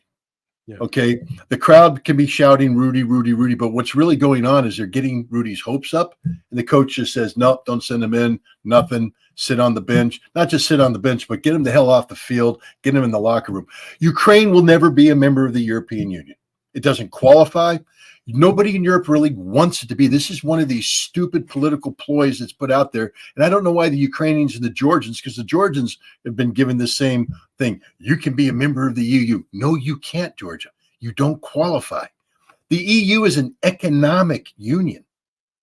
Yeah. Okay. The crowd can be shouting Rudy, Rudy, Rudy, but what's really going on is they're getting Rudy's hopes up, and the coach just says, nope, don't send him in, nothing, sit on the bench. Not just sit on the bench, but get him the hell off the field, get him in the locker room. Ukraine will never be a member of the European Union. It doesn't qualify. Nobody in Europe really wants it to be. This is one of these stupid political ploys that's put out there. And I don't know why the Ukrainians and the Georgians, because the Georgians have been given the same thing. You can be a member of the EU. No, you can't, Georgia. You don't qualify. The EU is an economic union.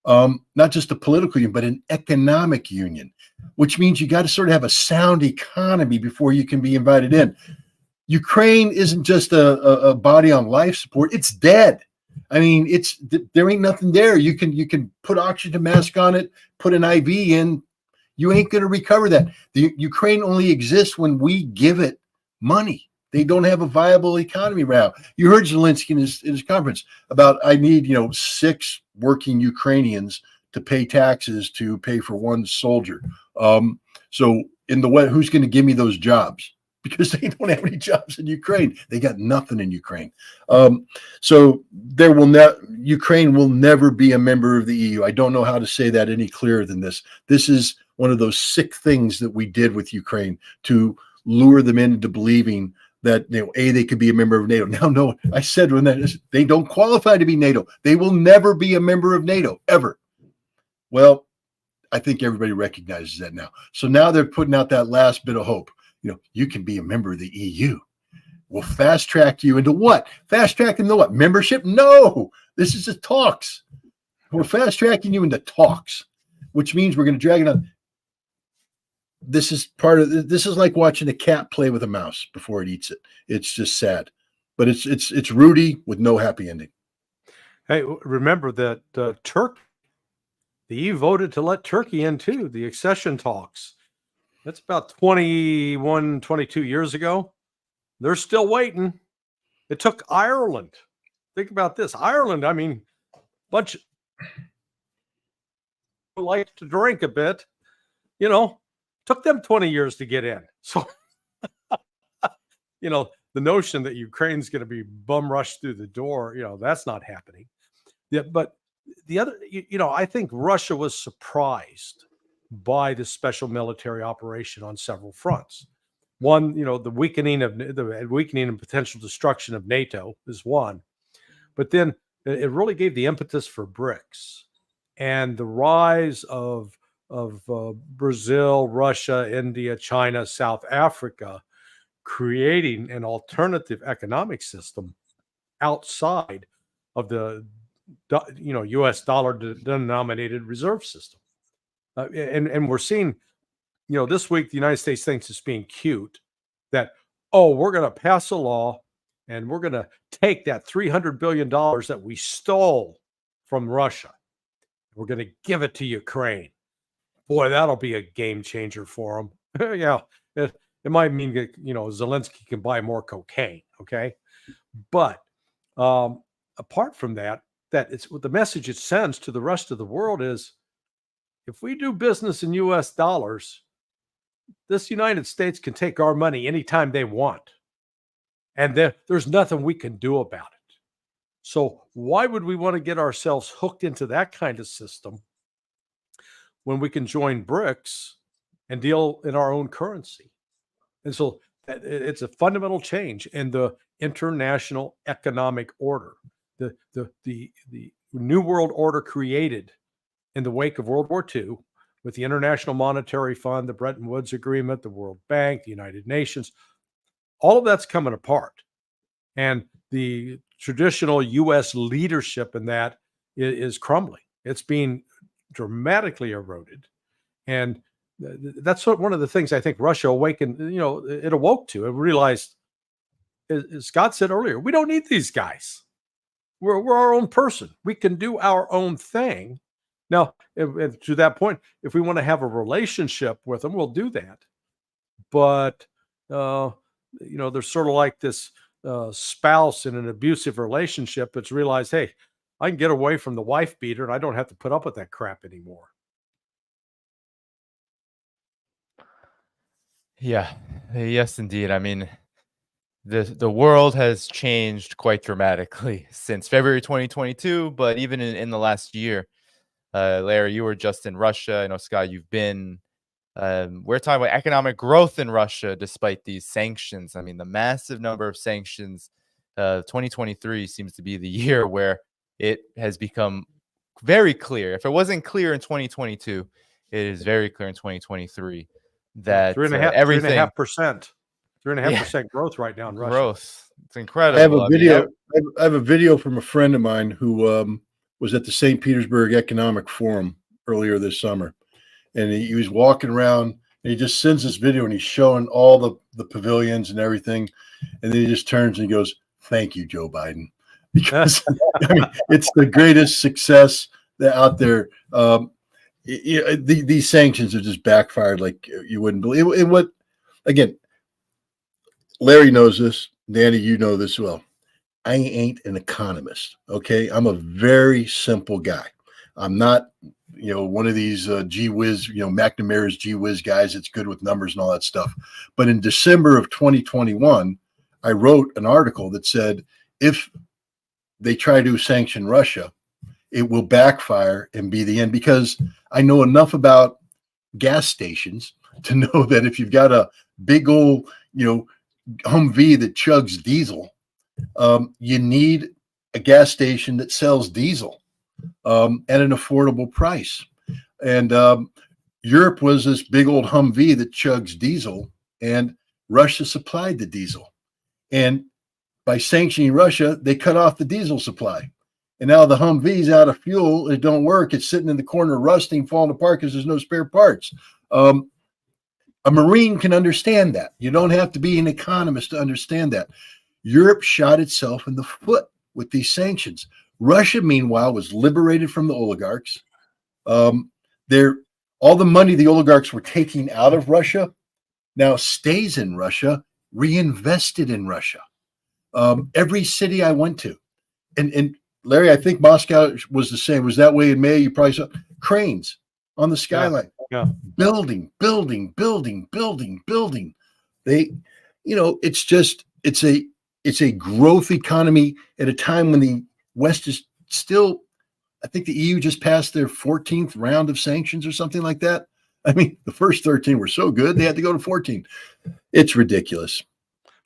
not just a political union, but an economic union, which means you got to sort of have a sound economy before you can be invited in. Ukraine isn't just a body on life support; it's dead. I mean, there ain't nothing there. You can put oxygen mask on it, put an IV in. You ain't going to recover that. The Ukraine only exists when we give it money. They don't have a viable economy right now. You heard Zelensky in his conference about, I need 6 working Ukrainians to pay taxes to pay for one soldier. So in the way, who's going to give me those jobs? Because they don't have any jobs in Ukraine. They got nothing in Ukraine. So Ukraine will never be a member of the EU. I don't know how to say that any clearer than this. This is one of those sick things that we did with Ukraine to lure them into believing that they could be a member of NATO. Now, no, I said they don't qualify to be NATO. They will never be a member of NATO ever. Well, I think everybody recognizes that now. So now they're putting out that last bit of hope. You can be a member of the EU. We'll fast track you into what? Fast track into what? Membership? No, this is the talks. We're fast tracking you into talks, which means we're going to drag it on. This is like watching a cat play with a mouse before it eats it. It's just sad, but it's Rudy with no happy ending. Hey, remember that Turkey, the EU voted to let Turkey in too, the accession talks. That's about 21, 22 years ago. They're still waiting. It took Ireland. Think about this. Ireland, I mean, bunch of people like to drink a bit, took them 20 years to get in. So, the notion that Ukraine's going to be bum rushed through the door, that's not happening. Yeah, but the other, I think Russia was surprised by the special military operation on several fronts. One, the weakening and potential destruction of NATO is one, but then it really gave the impetus for BRICS and the rise of Brazil, Russia, India, China, South Africa, creating an alternative economic system outside of the U.S. dollar denominated reserve system. And we're seeing, this week, the United States thinks it's being cute that, we're going to pass a law and we're going to take that $300 billion that we stole from Russia. We're going to give it to Ukraine. Boy, that'll be a game changer for them. Yeah, it might mean that, Zelensky can buy more cocaine. Okay. But apart from that it's the message it sends to the rest of the world is, if we do business in U.S. dollars, this United States can take our money anytime they want. And there's nothing we can do about it. So why would we want to get ourselves hooked into that kind of system when we can join BRICS and deal in our own currency? And so it's a fundamental change in the international economic order. The New World Order created in the wake of World War II, with the International Monetary Fund, the Bretton Woods Agreement, the World Bank, the United Nations, all of that's coming apart. And the traditional U.S. leadership in that is crumbling. It's being dramatically eroded. And that's one of the things I think Russia awakened, it awoke to. It realized, as Scott said earlier, we don't need these guys. We're our own person. We can do our own thing. Now, if to that point, if we want to have a relationship with them, we'll do that. But, there's sort of like this spouse in an abusive relationship that's realized, hey, I can get away from the wife beater and I don't have to put up with that crap anymore. Yeah. Yes, indeed. I mean, the world has changed quite dramatically since February 2022, but even in the last year. Larry, you were just in Russia. I know, Scott, you've been. We're talking about economic growth in Russia despite these sanctions. I mean, the massive number of sanctions. 2023 seems to be the year where it has become very clear. If it wasn't clear in 2022, it is very clear in 2023 that everything 3.5% growth right now in Russia. Growth. It's incredible. I have a video. I have a video from a friend of mine who was at the St. Petersburg Economic Forum earlier this summer, and he was walking around, and he just sends this video, and he's showing all the pavilions and everything, and then he just turns and he goes, "Thank you, Joe Biden," because I mean, it's the greatest success that out there. These sanctions have just backfired like you wouldn't believe. And what, again, Larry knows this, Danny, you know this well. I ain't an economist, okay? I'm a very simple guy. I'm not, one of these gee whiz, McNamara's gee whiz guys that's good with numbers and all that stuff. But in December of 2021, I wrote an article that said, if they try to sanction Russia, it will backfire and be the end, because I know enough about gas stations to know that if you've got a big old, Humvee that chugs diesel, you need a gas station that sells diesel at an affordable price. And Europe was this big old Humvee that chugs diesel, and Russia supplied the diesel. And by sanctioning Russia, they cut off the diesel supply. And now the Humvee's out of fuel. It don't work. It's sitting in the corner, rusting, falling apart because there's no spare parts. A Marine can understand that. You don't have to be an economist to understand that. Europe shot itself in the foot with these sanctions. Russia, meanwhile, was liberated from the oligarchs. All the money the oligarchs were taking out of Russia now stays in Russia, reinvested in Russia. Every city I went to, and Larry, I think Moscow was the same. Was that way in May? You probably saw cranes on the skyline. Yeah. Building. They, it's a growth economy at a time when the West is still, I think the EU just passed their 14th round of sanctions or something like that. I mean, the first 13 were so good, they had to go to 14. It's ridiculous.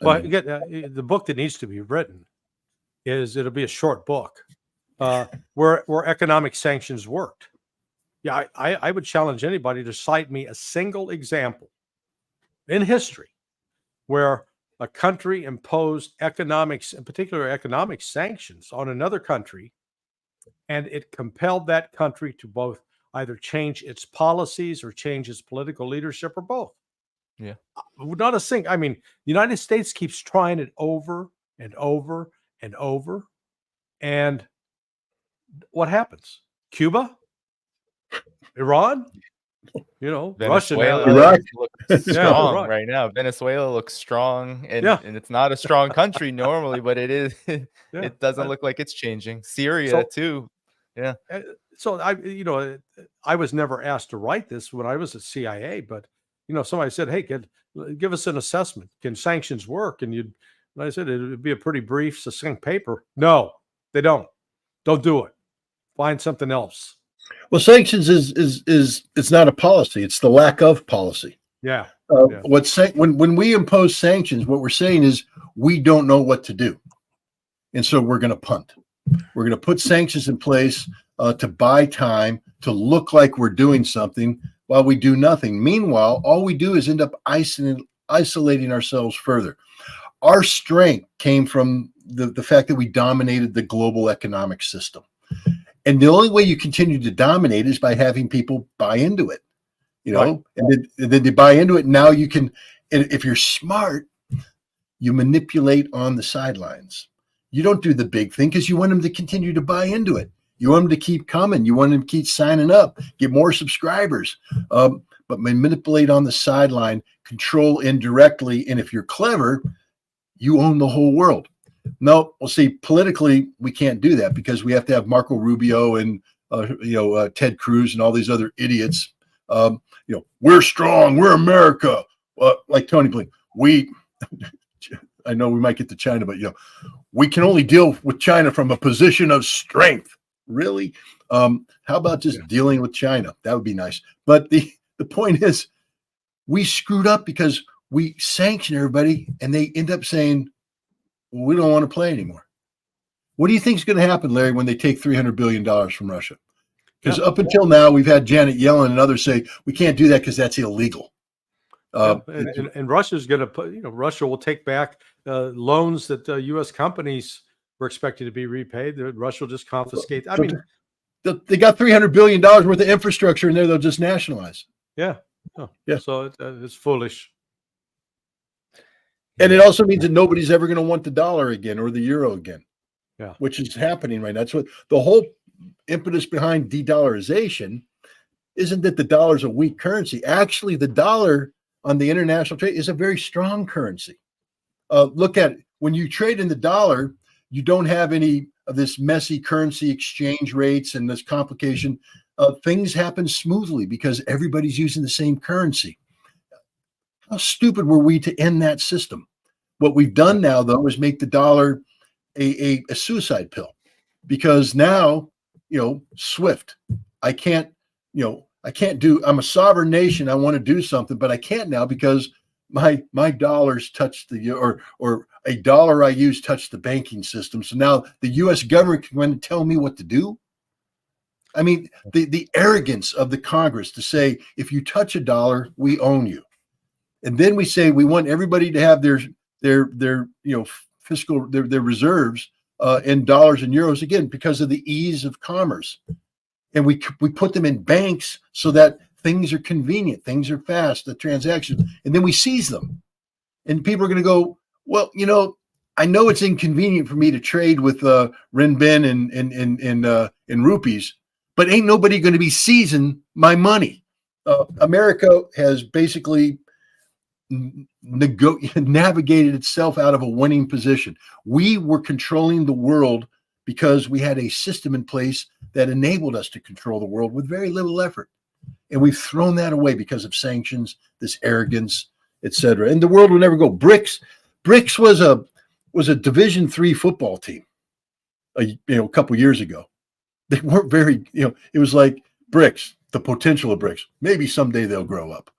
Well, the book that needs to be written it'll be a short book where economic sanctions worked. Yeah, I would challenge anybody to cite me a single example in history where a country imposed economics, in particular economic sanctions on another country, and it compelled that country to both either change its policies or change its political leadership, or both. Yeah. Not a single. I mean, the United States keeps trying it over and over and over. And what happens? Cuba? Iran? Russia now. Iraq looks strong right now. Venezuela looks strong, and it's not a strong country normally, but it is. It doesn't look like it's changing. Syria too. Yeah. So I was never asked to write this when I was at CIA, but somebody said, "Hey, give us an assessment. Can sanctions work?" And I said it would be a pretty brief, succinct paper. No, they don't. Don't do it. Find something else. Well, sanctions is it's not a policy. It's the lack of policy. Yeah. When we impose sanctions, what we're saying is we don't know what to do, and so we're going to punt. We're going to put sanctions in place to buy time, to look like we're doing something while we do nothing. Meanwhile, all we do is end up isolating ourselves further. Our strength came from the fact that we dominated the global economic system. And the only way you continue to dominate is by having people buy into it, Right. and then they buy into it. Now you can, and if you're smart, you manipulate on the sidelines. You don't do the big thing because you want them to continue to buy into it. You want them to keep coming. You want them to keep signing up, get more subscribers, but manipulate on the sideline, control indirectly. And if you're clever, you own the whole world. No, well, see, politically, we can't do that because we have to have Marco Rubio and, Ted Cruz and all these other idiots. We're strong. We're America. Like Tony Blinken, I know we might get to China, but, we can only deal with China from a position of strength. Really? How about just dealing with China? That would be nice. But the point is, we screwed up because we sanction everybody and they end up saying, well, we don't want to play anymore. What do you think is going to happen, Larry, when they take $300 billion from Russia? Because up until now, we've had Janet Yellen and others say, we can't do that because that's illegal. And Russia's going to put, Russia will take back loans that U.S. companies were expected to be repaid. Russia will just confiscate. I mean, They got $300 billion worth of infrastructure in there. They'll just nationalize. Yeah. Oh, Yeah. So it's foolish. And it also means that nobody's ever going to want the dollar again or the euro again. Yeah. Which is happening right now. That's what the whole impetus behind de-dollarization isn't that the dollar is a weak currency. Actually, the dollar on the international trade is a very strong currency. Look at it. When you trade in the dollar, you don't have any of this messy currency exchange rates and this complication. Things happen smoothly because everybody's using the same currency. How stupid were we to end that system? What we've done now, though, is make the dollar a suicide pill, because now, SWIFT, I can't do, I'm a sovereign nation. I want to do something, but I can't now because my dollars touch or a dollar I use touched the banking system. So now the U.S. government can come and tell me what to do. I mean, the arrogance of the Congress to say, if you touch a dollar, we own you. And then we say we want everybody to have their fiscal, their reserves in dollars and euros, again, because of the ease of commerce. And we put them in banks so that things are convenient, things are fast, the transactions, and then we seize them. And people are going to go, well, I know it's inconvenient for me to trade with renmin and rupees, but ain't nobody going to be seizing my money. America has basically navigated itself out of a winning position. We were controlling the world because we had a system in place that enabled us to control the world with very little effort. And we've thrown that away because of sanctions, this arrogance, etc. And the world will never go. BRICS was a Division III football team a couple years ago. They weren't very, it was like BRICS, the potential of BRICS. Maybe someday they'll grow up.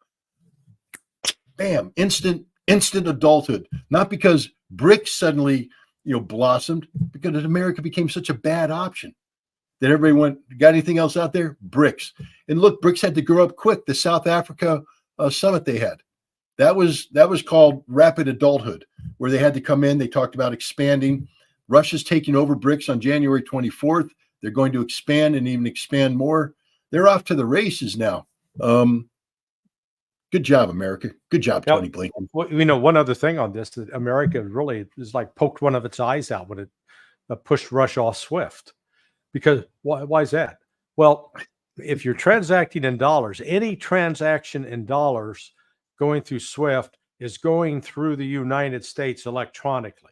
Bam, instant adulthood. Not because BRICS suddenly, blossomed, because America became such a bad option that everybody went, got anything else out there? BRICS. And look, BRICS had to grow up quick. The South Africa summit they had, that was called rapid adulthood, where they had to come in. They talked about expanding. Russia's taking over BRICS on January 24th. They're going to expand and even expand more. They're off to the races now. Good job, America. Good job, Tony Blinken. Well, one other thing on this, that America really is like poked one of its eyes out when it pushed Russia off SWIFT. Because why is that? Well, if you're transacting in dollars, any transaction in dollars going through SWIFT is going through the United States electronically,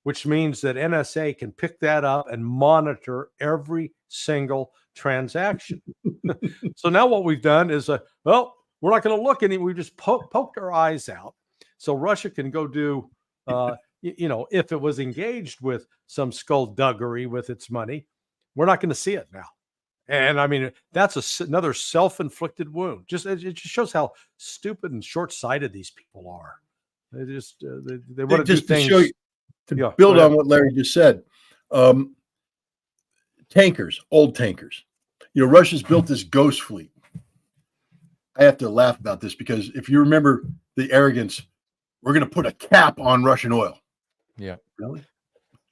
which means that NSA can pick that up and monitor every single transaction. So now what we've done is, we're not going to look any. We just poked our eyes out, so Russia can go do, if it was engaged with some skullduggery with its money, we're not going to see it now. And I mean, that's another self-inflicted wound. It just shows how stupid and short-sighted these people are. They just they want to do things to build on what Larry just said. Tankers, old tankers. Russia's built this ghost fleet. I have to laugh about this because if you remember the arrogance, we're going to put a cap on Russian oil. Yeah. Really?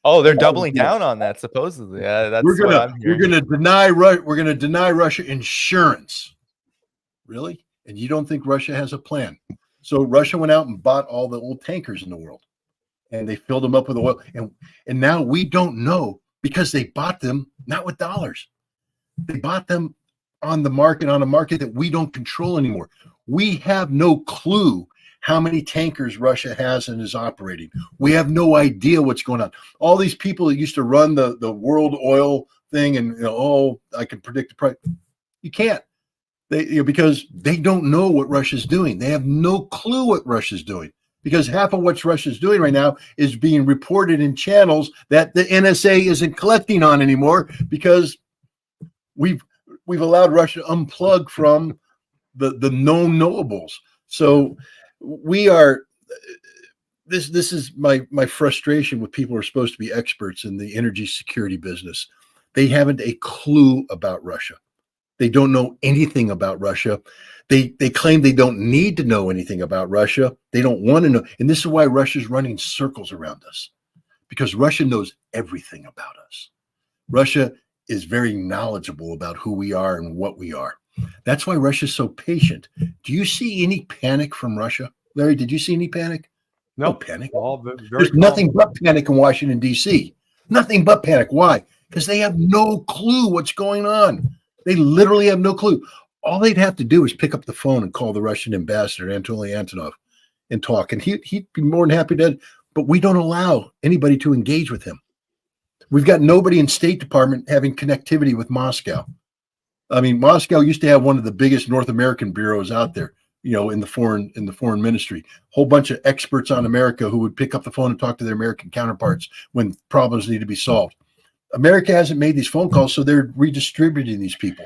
Oh, they're doubling down on that supposedly. Yeah, that's we're going to deny Russia insurance. Really? And you don't think Russia has a plan? So Russia went out and bought all the old tankers in the world, and they filled them up with oil. And now we don't know, because they bought them not with dollars. They bought them on a market that we don't control anymore. We have no clue how many tankers Russia has and is operating. We have no idea what's going on. All these people that used to run the world oil thing and, I can predict the price. You can't. Because they don't know what Russia's doing. They have no clue what Russia's doing, because half of what Russia's doing right now is being reported in channels that the NSA isn't collecting on anymore, because we've allowed Russia to unplug from the known knowables. So we are, this is my frustration with people who are supposed to be experts in the energy security business. They haven't a clue about Russia. They don't know anything about Russia. They claim they don't need to know anything about Russia. They don't want to know. And this is why Russia's running circles around us, because Russia knows everything about us. Russia is very knowledgeable about who we are and what we are. That's why Russia's so patient. Do you see any panic from Russia? Larry, did you see any panic? No panic. All very There's calm. nothing but panic in Washington, D.C. Nothing but panic. Why? Because they have no clue what's going on. They literally have no clue. All they'd have to do is pick up the phone and call the Russian ambassador, Anatoly Antonov, and talk. And he'd be more than happy to, but we don't allow anybody to engage with him. We've got nobody in State Department having connectivity with Moscow. I mean, Moscow used to have one of the biggest North American bureaus out there, in the foreign ministry. Whole bunch of experts on America who would pick up the phone and talk to their American counterparts when problems need to be solved. America hasn't made these phone calls, so they're redistributing these people.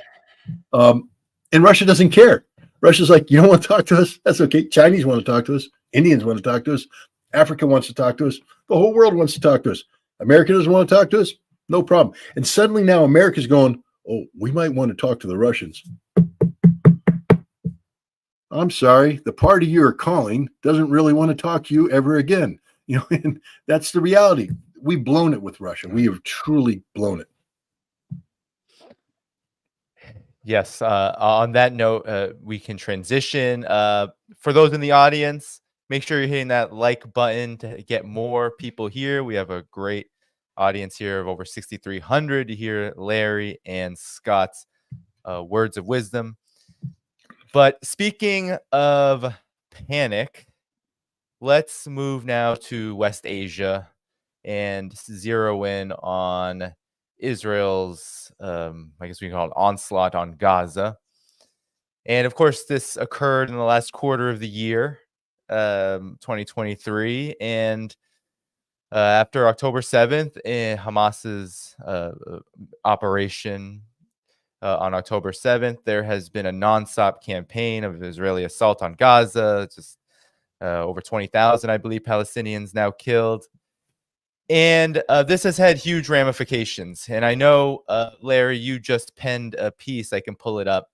And Russia doesn't care. Russia's like, you don't want to talk to us? That's okay. Chinese want to talk to us. Indians want to talk to us. Africa wants to talk to us. The whole world wants to talk to us. America doesn't want to talk to us? No problem. And suddenly now America's going, oh, we might want to talk to the Russians. I'm sorry. The party you're calling doesn't really want to talk to you ever again. And that's the reality. We've blown it with Russia. We have truly blown it. Yes. On that note, we can transition. For those in the audience, make sure you're hitting that like button to get more people here. We have a great audience here of over 6,300 to hear Larry and Scott's words of wisdom. But speaking of panic, let's move now to West Asia and zero in on Israel's, I guess we can call it onslaught on Gaza. And of course, this occurred in the last quarter of the year, 2023. And after October 7th, Hamas's operation on October 7th, there has been a nonstop campaign of Israeli assault on Gaza. Just over 20,000, I believe, Palestinians now killed. And this has had huge ramifications. And I know, Larry, you just penned a piece. I can pull it up.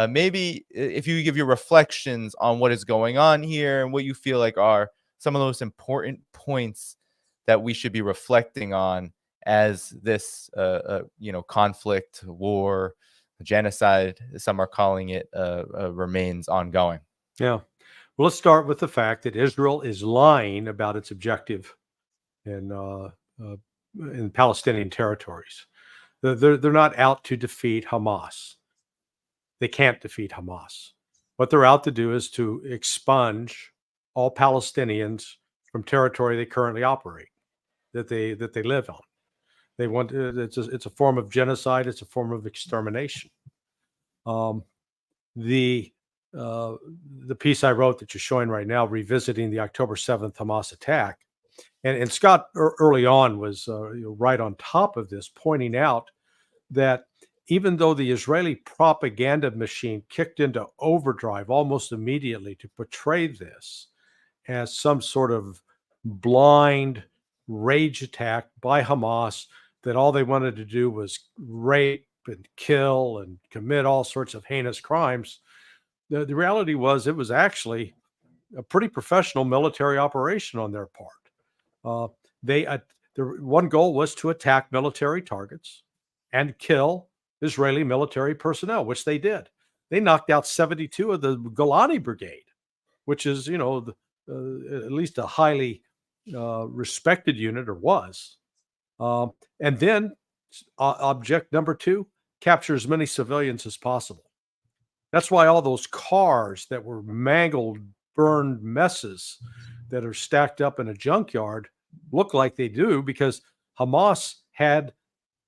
Maybe if you give your reflections on what is going on here and what you feel like are some of those important points that we should be reflecting on as this, conflict, war, genocide, some are calling it, remains ongoing. Yeah. Well, let's start with the fact that Israel is lying about its objective in Palestinian territories. They're not out to defeat Hamas. They can't defeat Hamas. What they're out to do is to expunge all Palestinians from territory they currently operate, that they live on. They want it's a form of genocide. It's a form of extermination. The piece I wrote that you're showing right now, revisiting the October 7th Hamas attack, and Scott early on was right on top of this, pointing out that even though the Israeli propaganda machine kicked into overdrive almost immediately to portray this as some sort of blind rage attack by Hamas, that all they wanted to do was rape and kill and commit all sorts of heinous crimes, the reality was it was actually a pretty professional military operation on their part. Their one goal was to attack military targets and kill Israeli military personnel, which they did. They knocked out 72 of the Golani Brigade, which is, at least a highly respected unit, or was. And then object number 2, capture as many civilians as possible. That's why all those cars that were mangled, burned messes that are stacked up in a junkyard look like they do, because Hamas had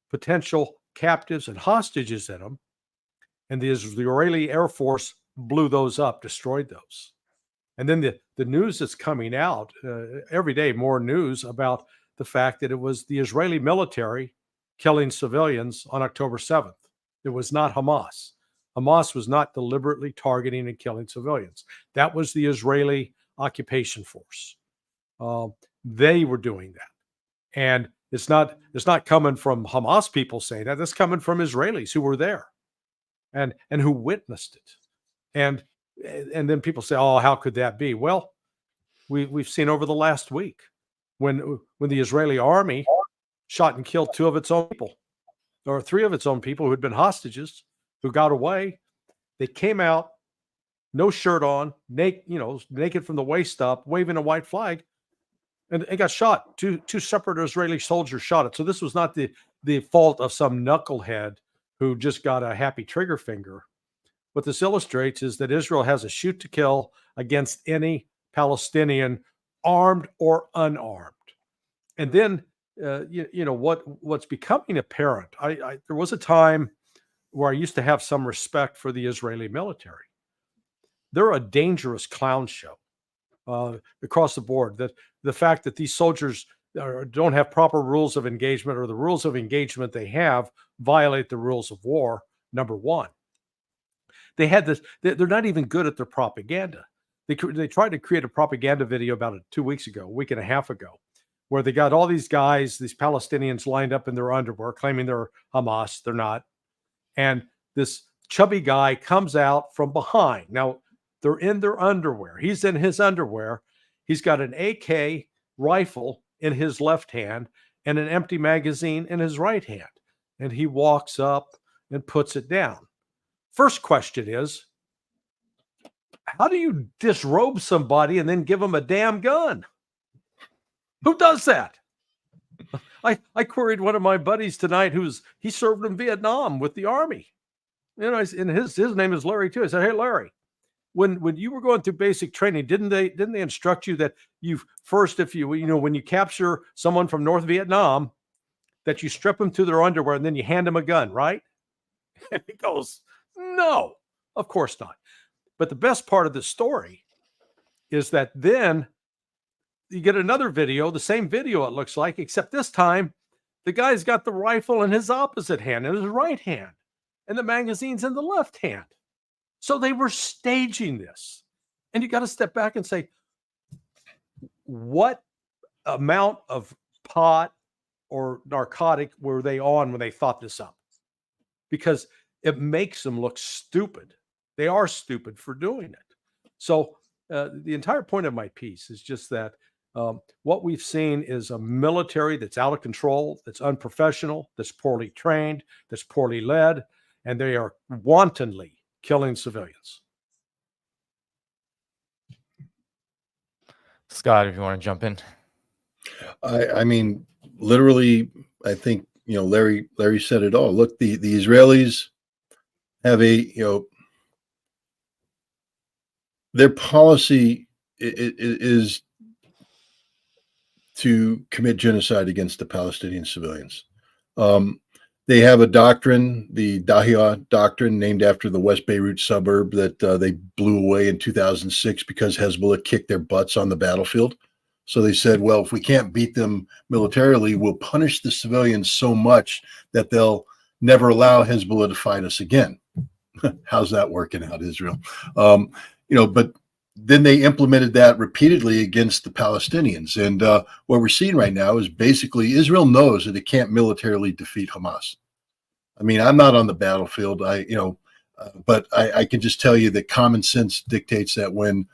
potential captives and hostages in them, and the Israeli Air Force blew those up, destroyed those. And then the news that's coming out every day, more news about the fact that it was the Israeli military killing civilians on October 7th. It was not Hamas. Hamas was not deliberately targeting and killing civilians. That was the Israeli occupation force. They were doing that. And it's not coming from Hamas people saying that. It's coming from Israelis who were there and who witnessed it. And then people say, oh, how could that be? Well, we've seen over the last week when the Israeli army shot and killed 2 of its own people. or 3 of its own people who had been hostages who got away. They came out, no shirt on, naked from the waist up, waving a white flag, and it got shot. Two separate Israeli soldiers shot it. So this was not the fault of some knucklehead who just got a happy trigger finger. What this illustrates is that Israel has a shoot to kill against any Palestinian, armed or unarmed. And then, what's becoming apparent, there was a time where I used to have some respect for the Israeli military. They're a dangerous clown show across the board. That the fact that these soldiers don't have proper rules of engagement, or the rules of engagement they have violate the rules of war, number one. They had this, they're not even good at their propaganda. They tried to create a propaganda video about 2 weeks ago, a week and a half ago, where they got all these guys, these Palestinians lined up in their underwear, claiming they're Hamas. They're not. And this chubby guy comes out from behind. Now, they're in their underwear. He's in his underwear. He's got an AK rifle in his left hand and an empty magazine in his right hand. And he walks up and puts it down. First question is, how do you disrobe somebody and then give them a damn gun? Who does that? I queried one of my buddies tonight he served in Vietnam with the Army. And his name is Larry too. I said, hey, Larry, when you were going through basic training, didn't they instruct you that you first, if when you capture someone from North Vietnam, that you strip them to their underwear and then you hand them a gun, right? And he goes, no, of course not. But the best part of the story is that then you get another video, the same video it looks like, except this time the guy's got the rifle in his opposite hand, in his right hand, and the magazine's in the left hand. So they were staging this. And you got to step back and say, what amount of pot or narcotic were they on when they thought this up? Because it makes them look stupid. They are stupid for doing it. So the entire point of my piece is just that what we've seen is a military that's out of control, that's unprofessional, that's poorly trained, that's poorly led, and they are wantonly killing civilians. Scott, if you want to jump in. I mean, literally, I think, Larry said it all. Look, the Israelis have their policy is to commit genocide against the Palestinian civilians. They have a doctrine, the Dahia doctrine, named after the West Beirut suburb that they blew away in 2006 because Hezbollah kicked their butts on the battlefield. So they said, well, if we can't beat them militarily, we'll punish the civilians so much that they'll never allow Hezbollah to fight us again. How's that working out, Israel? But then they implemented that repeatedly against the Palestinians. And what we're seeing right now is basically Israel knows that it can't militarily defeat Hamas. I mean, I'm not on the battlefield, but I can just tell you that common sense dictates that when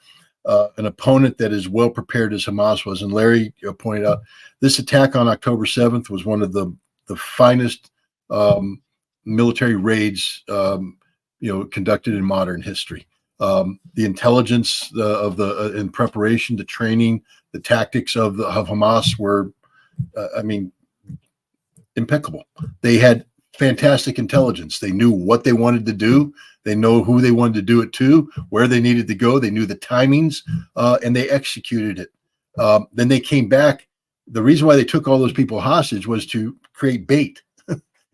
an opponent that is well prepared as Hamas was, and Larry pointed out, this attack on October 7th was one of the finest military raids conducted in modern history. The intelligence in preparation, the training, the tactics of Hamas were, impeccable. They had fantastic intelligence. They knew what they wanted to do. They know who they wanted to do it to, where they needed to go. They knew the timings, and they executed it. Then they came back. The reason why they took all those people hostage was to create bait.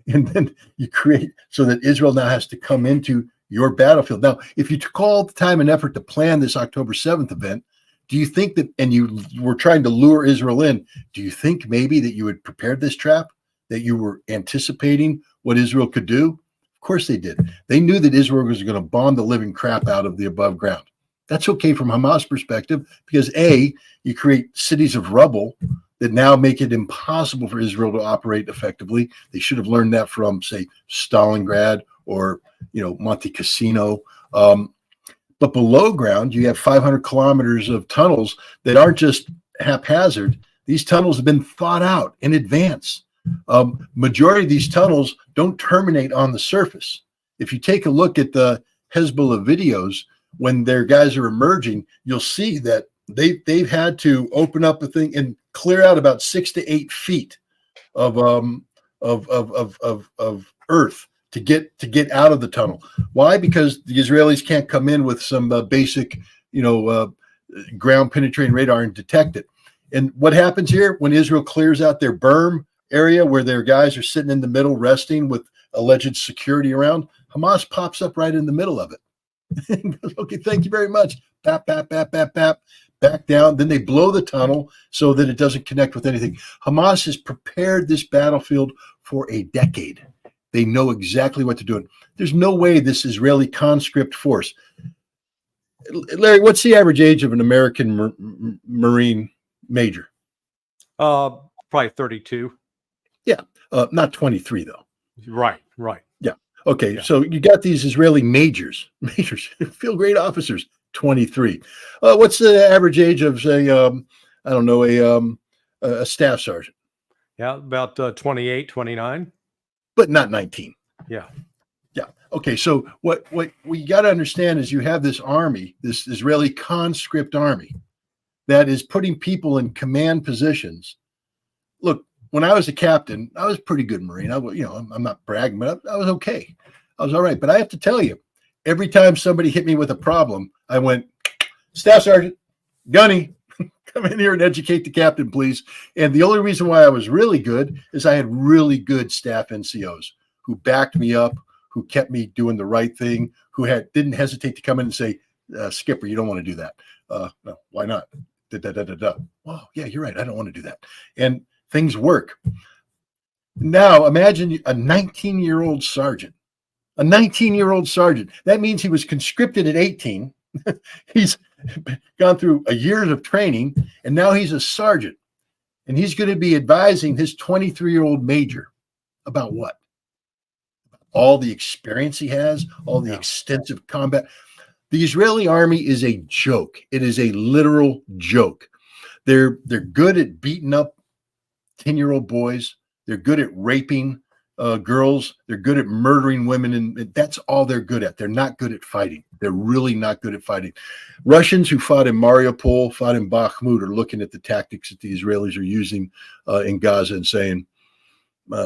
And then you create so that Israel now has to come into your battlefield. Now, if you took all the time and effort to plan this October 7th event, do you think that, and you were trying to lure Israel in, do you think maybe that you had prepared this trap, that you were anticipating what Israel could do? Of course they did. They knew that Israel was going to bomb the living crap out of the above ground. That's okay from Hamas perspective, because A, you create cities of rubble that now make it impossible for Israel to operate effectively. They should have learned that from, say, Stalingrad or, Monte Cassino. But below ground, you have 500 kilometers of tunnels that aren't just haphazard. These tunnels have been thought out in advance. Majority of these tunnels don't terminate on the surface. If you take a look at the Hezbollah videos, when their guys are emerging, you'll see that they've had to open up a thing and clear out about 6 to 8 feet of earth to get out of the tunnel. Why? Because the Israelis can't come in with some basic, ground penetrating radar and detect it. And what happens here when Israel clears out their berm area where their guys are sitting in the middle resting with alleged security around? Hamas pops up right in the middle of it. Okay, thank you very much. Bap, bap, bap, bap, bap. Back down. Then they blow the tunnel so that it doesn't connect with anything. Hamas has prepared this battlefield for a decade. They know exactly what to do. There's no way this Israeli conscript force. Larry, what's the average age of an American Marine major? Probably 32. Yeah, not 23 though. Right. Yeah. Okay, yeah. So you got these Israeli majors, field grade officers, 23. What's the average age of, say, I don't know, a staff sergeant? Yeah, about 28, 29. But not 19. Yeah. Okay, so what we got to understand is you have this army, this Israeli conscript army, that is putting people in command positions. Look, when I was a captain, I was a pretty good Marine. I'm not bragging, but I was okay. I was all right. But I have to tell you, every time somebody hit me with a problem, I went, Staff Sergeant, Gunny, come in here and educate the captain, please. And the only reason why I was really good is I had really good staff NCOs who backed me up, who kept me doing the right thing, who didn't hesitate to come in and say, Skipper, you don't want to do that. No, why not? Well, yeah, you're right. I don't want to do that. And things work. Now imagine a 19-year-old sergeant. A 19-year-old sergeant. That means he was conscripted at 18. He's gone through a year of training, and now he's a sergeant. And he's going to be advising his 23-year-old major about what? All the experience he has, all the extensive combat. The Israeli army is a joke. It is a literal joke. They're good at beating up 10-year-old boys. They're good at raping girls. They're good at murdering women, and that's all they're good at. They're not good at fighting. They're really not good at fighting. Russians who fought in Mariupol, fought in Bakhmut, are looking at the tactics that the Israelis are using in Gaza and saying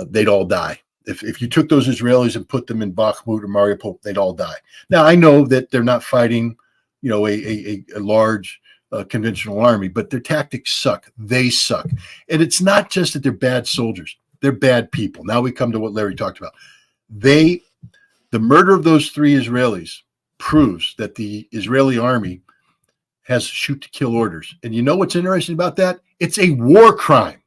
they'd all die. If you took those Israelis and put them in Bakhmut or Mariupol, they'd all die. Now, I know that they're not fighting, a large conventional army, but their tactics suck. They suck. And it's not just that they're bad soldiers. They're bad people. Now we come to what Larry talked about. The murder of those 3 Israelis proves that the Israeli army has shoot to kill orders. And you know what's interesting about that? It's a war crime,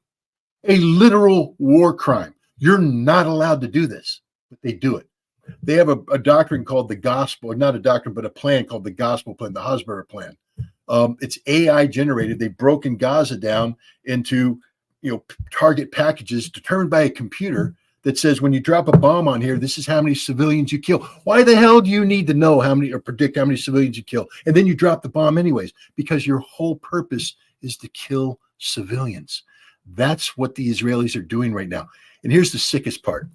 a literal war crime. You're not allowed to do this, but they do it. They have a doctrine called the gospel, or not a doctrine, but a plan called the gospel plan, the Hasbara plan. It's AI generated. They've broken Gaza down into, target packages determined by a computer that says when you drop a bomb on here, this is how many civilians you kill. Why the hell do you need to know how many or predict how many civilians you kill? And then you drop the bomb anyways, because your whole purpose is to kill civilians. That's what the Israelis are doing right now. And here's the sickest part.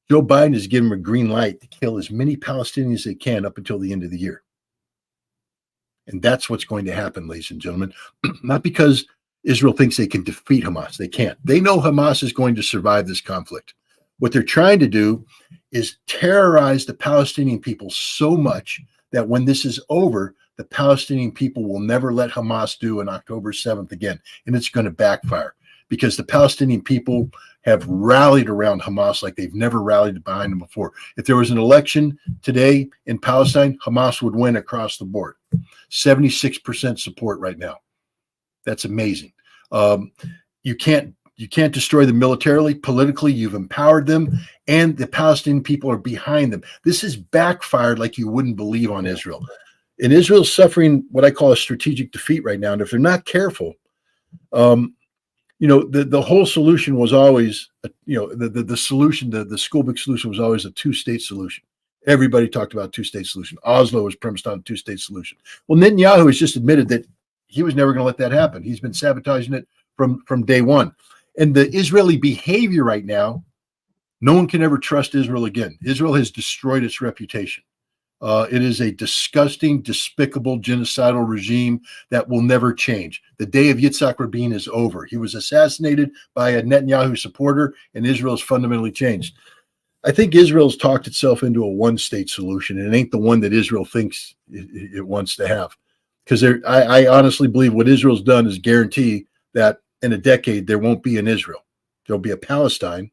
Joe Biden has given them a green light to kill as many Palestinians as they can up until the end of the year. And that's what's going to happen, ladies and gentlemen. Not because Israel thinks they can defeat Hamas. They can't. They know Hamas is going to survive this conflict. What they're trying to do is terrorize the Palestinian people so much that when this is over, the Palestinian people will never let Hamas do an October 7th again. And it's going to backfire because the Palestinian people have rallied around Hamas like they've never rallied behind them before. If there was an election today in Palestine, Hamas would win across the board. 76% support right now. That's amazing. You can't destroy them militarily. Politically, you've empowered them, and the Palestinian people are behind them. This has backfired like you wouldn't believe on Israel. And Israel's suffering what I call a strategic defeat right now. And if they're not careful, the whole solution was always, the solution, the school book solution was always a 2-state solution. Everybody talked about 2-state solution. Oslo was premised on a 2-state solution. Well, Netanyahu has just admitted that he was never going to let that happen. He's been sabotaging it from day one. And the Israeli behavior right now, no one can ever trust Israel again. Israel has destroyed its reputation. It is a disgusting, despicable, genocidal regime that will never change. The day of Yitzhak Rabin is over. He was assassinated by a Netanyahu supporter, and Israel's fundamentally changed. I think Israel's talked itself into a one-state solution, and it ain't the one that Israel thinks it wants to have. Because I honestly believe what Israel's done is guarantee that in a decade there won't be an Israel. There'll be a Palestine.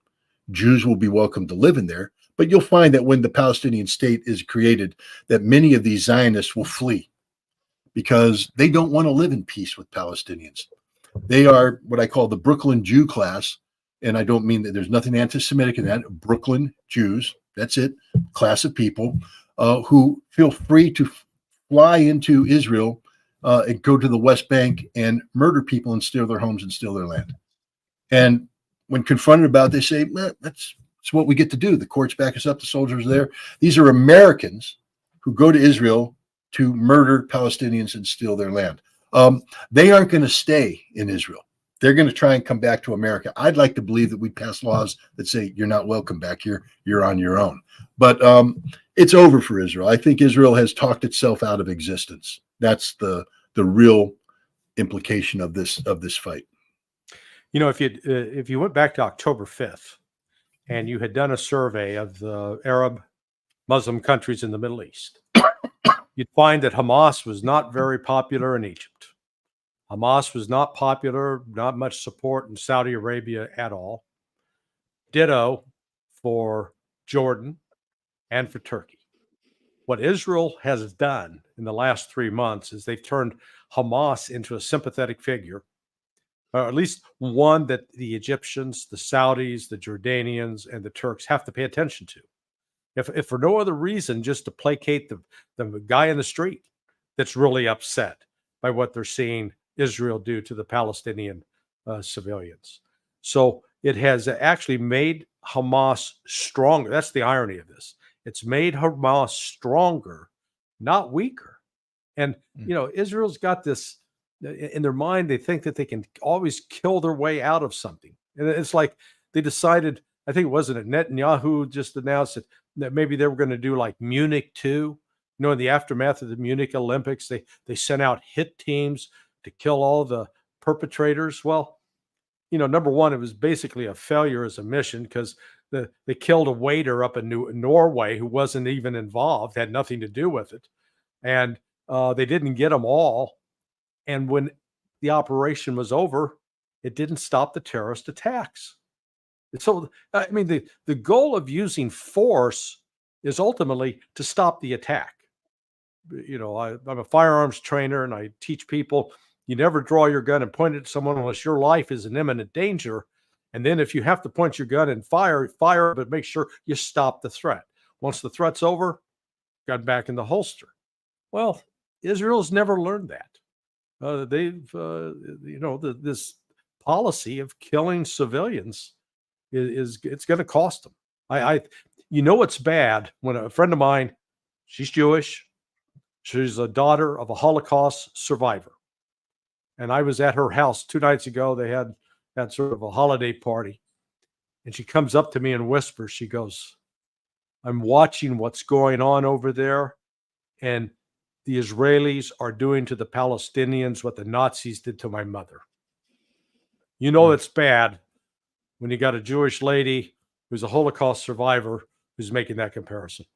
Jews will be welcome to live in there. But you'll find that when the Palestinian state is created, that many of these Zionists will flee because they don't want to live in peace with Palestinians. They are what I call the Brooklyn Jew class. And I don't mean that there's nothing anti-Semitic in that. Brooklyn Jews, that's it, class of people who feel free to fly into Israel and go to the West Bank and murder people and steal their homes and steal their land. And when confronted about it, they say, that's what we get to do. The courts back us up. The soldiers are there. These are Americans who go to Israel to murder Palestinians and steal their land. They aren't going to stay in Israel. They're going to try and come back to America. I'd like to believe that we pass laws that say you're not welcome back here. You're on your own. But it's over for Israel. I think Israel has talked itself out of existence. That's the real implication of this fight. You know, if you went back to October 5th and you had done a survey of the Arab Muslim countries in the Middle East, you'd find that Hamas was not very popular in Egypt. Hamas was not popular, not much support in Saudi Arabia at all. Ditto for Jordan and for Turkey. What Israel has done in the last 3 months is they've turned Hamas into a sympathetic figure, or at least one that the Egyptians, the Saudis, the Jordanians, and the Turks have to pay attention to. If for no other reason, just to placate the guy in the street that's really upset by what they're seeing Israel do to the Palestinian civilians. So it has actually made Hamas stronger. That's the irony of this. It's made Hamas stronger, not weaker. And, you know, Israel's got this in their mind. They think that they can always kill their way out of something. And it's like they decided, I think it wasn't Netanyahu just announced that maybe they were going to do like Munich 2. You know, in the aftermath of the Munich Olympics, they sent out hit teams to kill all the perpetrators. Well, you know, number one, it was basically a failure as a mission because they killed a waiter up in Norway who wasn't even involved, had nothing to do with it. And they didn't get them all. And when the operation was over, it didn't stop the terrorist attacks. So, I mean, the goal of using force is ultimately to stop the attack. You know, I'm a firearms trainer and I teach people, you never draw your gun and point it at someone unless your life is in imminent danger. And then if you have to point your gun and fire, but make sure you stop the threat. Once the threat's over, gun back in the holster. Well, Israel's never learned that. You know, this policy of killing civilians is it's going to cost them. You know, it's bad when a friend of mine, she's Jewish. She's a daughter of a Holocaust survivor. And I was at her house 2 nights ago. They had sort of a holiday party. And she comes up to me and whispers, she goes, I'm watching what's going on over there. And the Israelis are doing to the Palestinians what the Nazis did to my mother. You know, it's bad when you got a Jewish lady who's a Holocaust survivor who's making that comparison.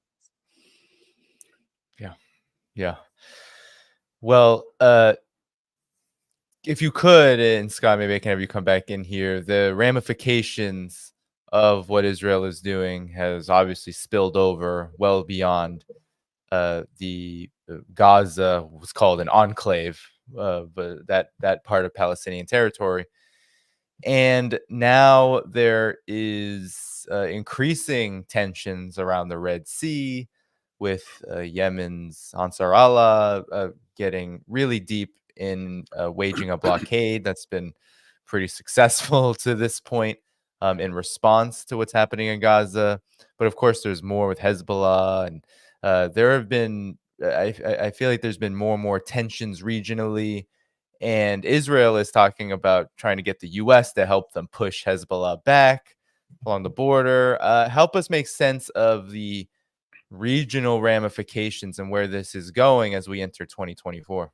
Yeah. Well, if you could, and Scott, maybe I can have you come back in here, the ramifications of what Israel is doing has obviously spilled over well beyond the Gaza was called an enclave, but that part of Palestinian territory. And now there is increasing tensions around the Red Sea with Yemen's Ansar Allah getting really deep in waging a blockade that's been pretty successful to this point in response to what's happening in Gaza. But of course, there's more with Hezbollah, and there have been, I feel like there's been more and more tensions regionally. And Israel is talking about trying to get the U.S. to help them push Hezbollah back along the border. Help us make sense of the regional ramifications and where this is going as we enter 2024.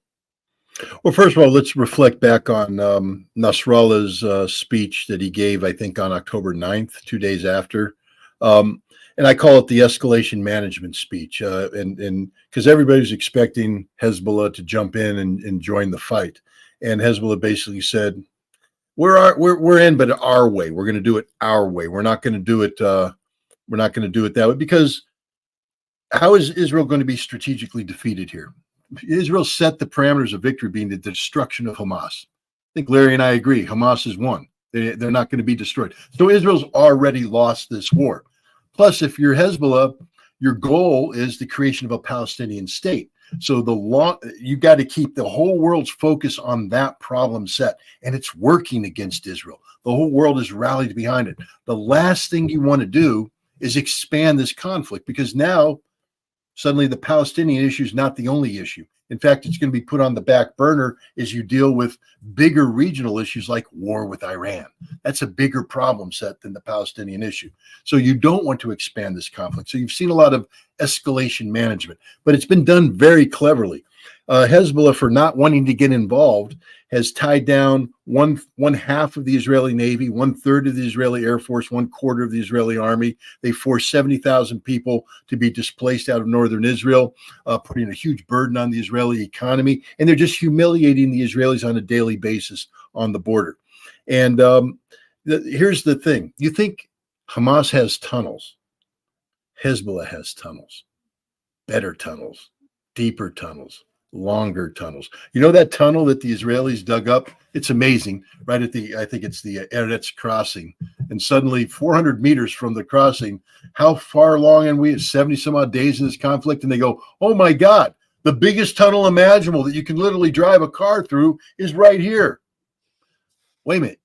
Well, first of all, let's reflect back on Nasrallah's speech that he gave, I think, on October 9th, 2 days after. And I call it the escalation management speech. And because everybody's expecting Hezbollah to jump in and join the fight. And Hezbollah basically said, we're in, but our way. We're going to do it our way. We're not going to do it. We're not going to do it that way, because how is Israel going to be strategically defeated here? Israel set the parameters of victory being the destruction of Hamas. I think Larry and I agree. Hamas is won. They're not going to be destroyed. So Israel's already lost this war. Plus, if you're Hezbollah, your goal is the creation of a Palestinian state. So you got to keep the whole world's focus on that problem set, and it's working against Israel. The whole world is rallied behind it. The last thing you want to do is expand this conflict, because now suddenly the Palestinian issue is not the only issue. In fact, it's going to be put on the back burner as you deal with bigger regional issues like war with Iran. That's a bigger problem set than the Palestinian issue. So you don't want to expand this conflict. So you've seen a lot of escalation management, but it's been done very cleverly. Hezbollah, for not wanting to get involved, has tied down one half of the Israeli Navy, 1/3 of the Israeli Air Force, 1/4 of the Israeli Army. They forced 70,000 people to be displaced out of northern Israel, putting a huge burden on the Israeli economy. And they're just humiliating the Israelis on a daily basis on the border. And here's the thing. You think Hamas has tunnels. Hezbollah has tunnels, better tunnels, deeper tunnels, longer tunnels. You know that tunnel that the Israelis dug up? It's amazing. Right at I think it's the Eretz crossing. And suddenly 400 meters from the crossing, how far along are we? 70 some odd days in this conflict. And they go, oh my God, the biggest tunnel imaginable that you can literally drive a car through is right here. Wait a minute.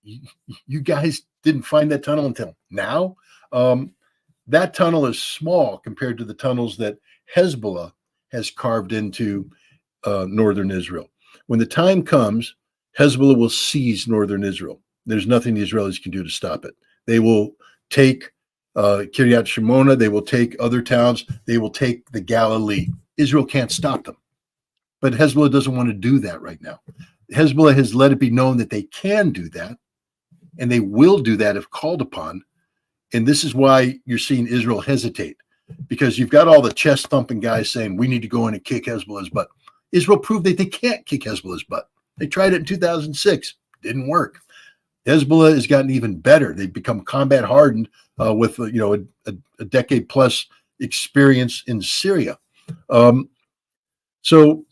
You guys didn't find that tunnel until now? That tunnel is small compared to the tunnels that Hezbollah has carved into northern Israel. When the time comes, Hezbollah will seize northern Israel. There's nothing the Israelis can do to stop it. They will take Kiryat Shimona. They will take other towns. They will take the Galilee. Israel can't stop them. But Hezbollah doesn't want to do that right now. Hezbollah has let it be known that they can do that, and they will do that if called upon. And this is why you're seeing Israel hesitate, because you've got all the chest thumping guys saying we need to go in and kick Hezbollah's butt. Israel proved that they can't kick Hezbollah's butt. They tried it in 2006. Didn't work. Hezbollah has gotten even better. They've become combat hardened with a decade plus experience in Syria. So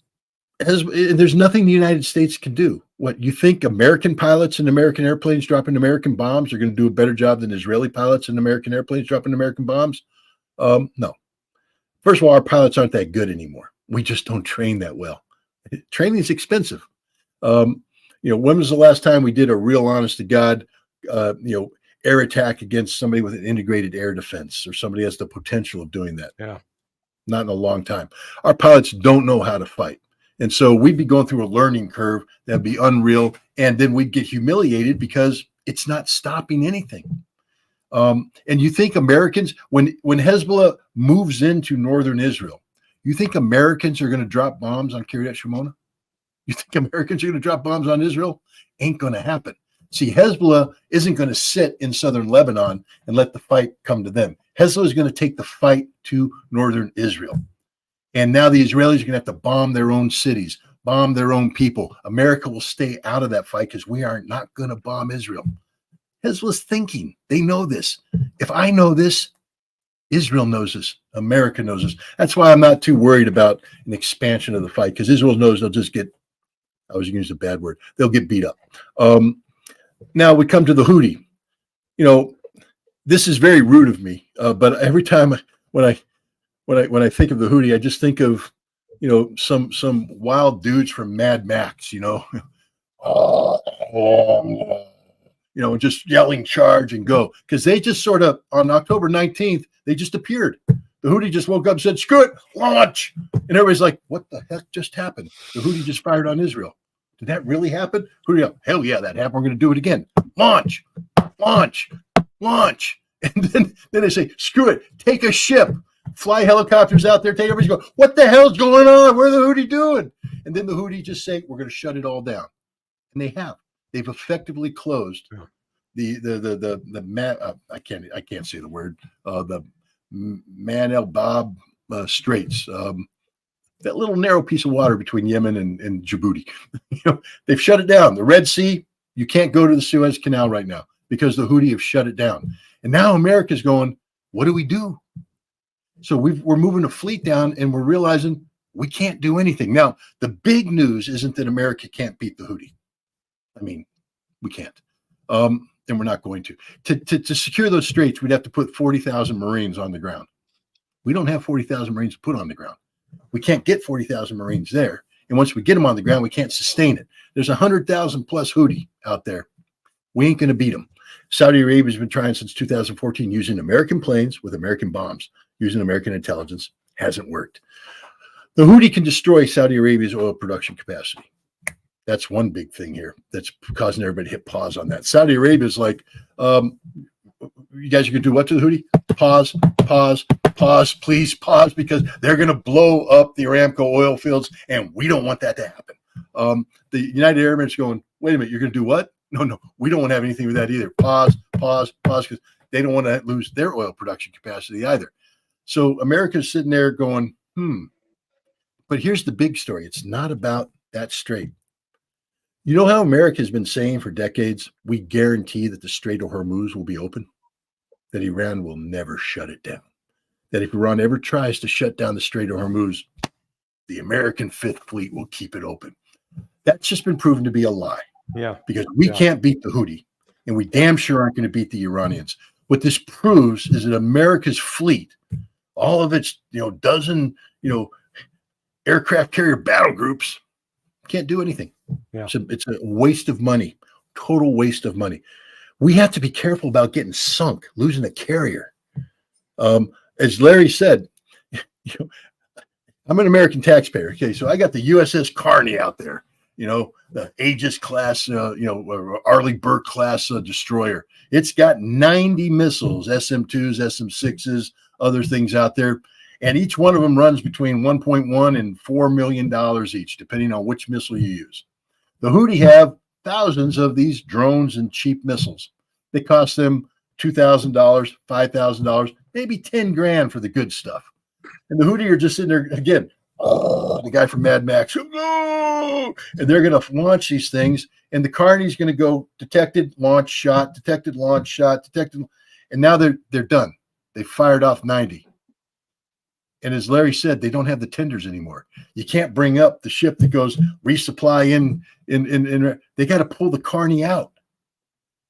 there's nothing the United States can do. What, you think American pilots and American airplanes dropping American bombs are going to do a better job than Israeli pilots and American airplanes dropping American bombs? No. First of all, our pilots aren't that good anymore. We just don't train that well. Training is expensive. When was the last time we did a real honest to God, air attack against somebody with an integrated air defense, or somebody has the potential of doing that? Yeah. Not in a long time. Our pilots don't know how to fight. And so we'd be going through a learning curve that'd be unreal. And then we'd get humiliated because it's not stopping anything. And you think Americans, when Hezbollah moves into northern Israel, you think Americans are going to drop bombs on Kiryat Shimona? You think Americans are going to drop bombs on Israel? Ain't going to happen. See, Hezbollah isn't going to sit in southern Lebanon and let the fight come to them. Hezbollah is going to take the fight to northern Israel. And now the Israelis are going to have to bomb their own cities, bomb their own people. America will stay out of that fight because we are not going to bomb Israel. Hezbollah's thinking. They know this. If I know this, Israel knows this. America knows this. That's why I'm not too worried about an expansion of the fight, because Israel knows they'll just get, I was going to use a bad word, they'll get beat up. Now we come to the Houthi. This is very rude of me, but every time when I think of the Houthi, I just think of, some wild dudes from Mad Max, just yelling charge and go, because they just sort of, on October 19th, they just appeared. The Houthi just woke up and said, screw it, launch. And everybody's like, what the heck just happened? The Houthi just fired on Israel. Did that really happen? Houthi go, hell yeah, that happened. We're going to do it again. Launch, launch, launch. And then they say, screw it, take a ship, fly helicopters out there, take everybody's going, what the hell's going on? What are the Houthi doing? And then the Houthi just say, we're going to shut it all down. And they have. They've effectively closed I can't say the word, the Man el Bab Straits, that little narrow piece of water between Yemen and Djibouti. They've shut it down. The Red Sea, you can't go to the Suez Canal right now because the Houthi have shut it down. And now America's going, what do we do? So we're moving a fleet down and we're realizing we can't do anything. Now, the big news isn't that America can't beat the Houthi. I mean, we can't. And we're not going to. To secure those straits, we'd have to put 40,000 Marines on the ground. We don't have 40,000 Marines to put on the ground. We can't get 40,000 Marines there. And once we get them on the ground, we can't sustain it. There's 100,000 plus Houthi out there. We ain't going to beat them. Saudi Arabia's been trying since 2014 using American planes with American bombs, using American intelligence. Hasn't worked. The Houthi can destroy Saudi Arabia's oil production capacity. That's one big thing here that's causing everybody to hit pause on that. Saudi Arabia is like, you guys are going to do what to the Houthi? Pause, pause, pause, please pause, because they're going to blow up the Aramco oil fields, and we don't want that to happen. The United Arab Emirates going, wait a minute, you're going to do what? No, we don't want to have anything with that either. Pause, pause, pause, because they don't want to lose their oil production capacity either. So America's sitting there going, But here's the big story. It's not about that strait. You know how America has been saying for decades, we guarantee that the Strait of Hormuz will be open? That Iran will never shut it down. That if Iran ever tries to shut down the Strait of Hormuz, the American Fifth Fleet will keep it open. That's just been proven to be a lie. Yeah. Because we can't beat the Houthi, and we damn sure aren't going to beat the Iranians. What this proves is that America's fleet, all of its, dozen, aircraft carrier battle groups, can't do anything. Yeah. It's a waste of money, total waste of money. We have to be careful about getting sunk, losing a carrier. As Larry said, I'm an American taxpayer. Okay, so I got the USS Carney out there, the Aegis class, Arleigh Burke class destroyer. It's got 90 missiles, SM-2s, SM-6s, other things out there. And each one of them runs between $1.1 and $4 million each, depending on which missile you use. The Houthi have thousands of these drones and cheap missiles. They cost them $2,000, $5,000, maybe $10,000 for the good stuff. And the Houthi are just sitting there again. Oh, the guy from Mad Max. Oh, and they're going to launch these things. And the Carney's going to go detected, launch, shot, detected, launch, shot, detected. And now they're done. They fired off 90. And as Larry said, they don't have the tenders anymore. You can't bring up the ship that goes resupply in. They got to pull the Carney out.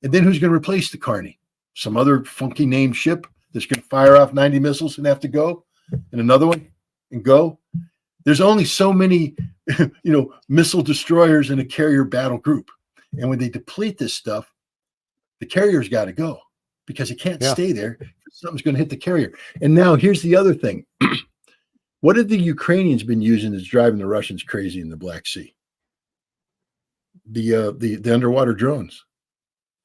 And then who's going to replace the Carney? Some other funky named ship that's going to fire off 90 missiles and have to go, and another one and go. There's only so many, missile destroyers in a carrier battle group. And when they deplete this stuff, the carrier's got to go because it can't stay there. Something's going to hit the carrier. And now here's the other thing. What have the Ukrainians been using that's driving the Russians crazy in the Black Sea? The underwater drones.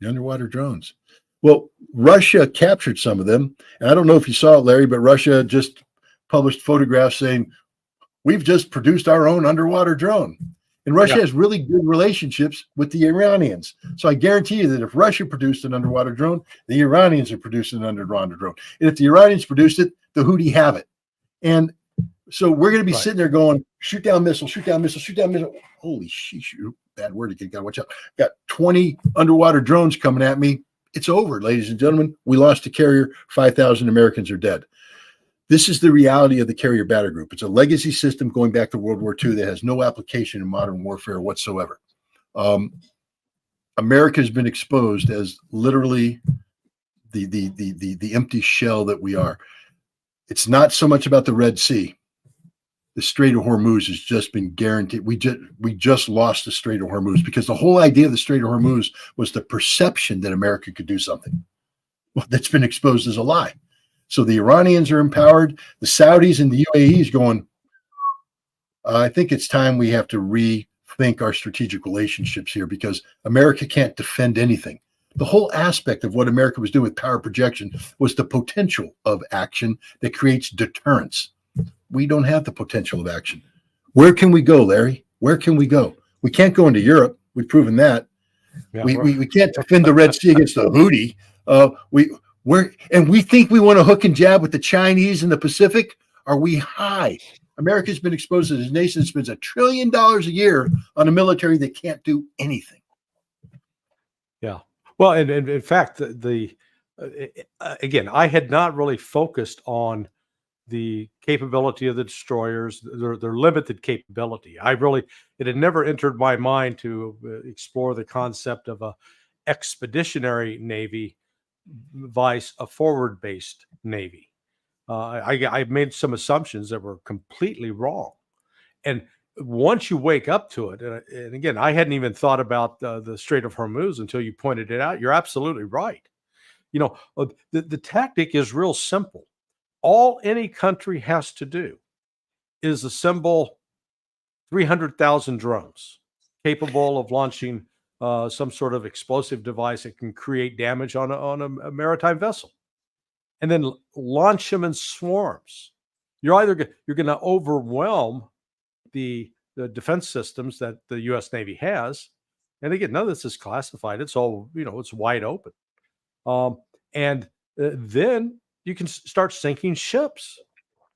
The underwater drones. Well, Russia captured some of them. And I don't know if you saw it, Larry, but Russia just published photographs saying, we've just produced our own underwater drone. And Russia has really good relationships with the Iranians. So I guarantee you that if Russia produced an underwater drone, the Iranians are producing an underwater drone. And if the Iranians produced it, the Houthi have it. And so we're going to be sitting there going, shoot down missile, shoot down missile, shoot down missile. Holy shit, bad word again. Gotta watch out. Got 20 underwater drones coming at me. It's over, ladies and gentlemen. We lost a carrier. 5,000 Americans are dead. This is the reality of the carrier battle group. It's a legacy system going back to World War II that has no application in modern warfare whatsoever. America has been exposed as literally the empty shell that we are. It's not so much about the Red Sea. The Strait of Hormuz has just been guaranteed. We just lost the Strait of Hormuz because the whole idea of the Strait of Hormuz was the perception that America could do something. Well, that's been exposed as a lie. So the Iranians are empowered. The Saudis and the UAE is going, I think it's time we have to rethink our strategic relationships here, because America can't defend anything. The whole aspect of what America was doing with power projection was the potential of action that creates deterrence. We don't have the potential of action. Where can we go, Larry? Where can we go? We can't go into Europe. We've proven that. Yeah, we can't defend the Red Sea against the Houthi. We think we want to hook and jab with the Chinese in the Pacific. Are we high? America's been exposed as a nation that spends $1 trillion a year on a military that can't do anything. Yeah. Well, and in fact, again, I had not really focused on the capability of the destroyers, their limited capability. It had never entered my mind to explore the concept of a expeditionary navy vice a forward-based navy. I made some assumptions that were completely wrong. And once you wake up to it, and again, I hadn't even thought about the Strait of Hormuz until you pointed it out. You're absolutely right. The tactic is real simple. All any country has to do is assemble 300,000 drones capable of launching some sort of explosive device that can create damage on a maritime vessel, and then launch them in swarms. You're going to overwhelm the defense systems that the U.S. Navy has, and again, none of this is classified. It's all it's wide open, and then you can start sinking ships.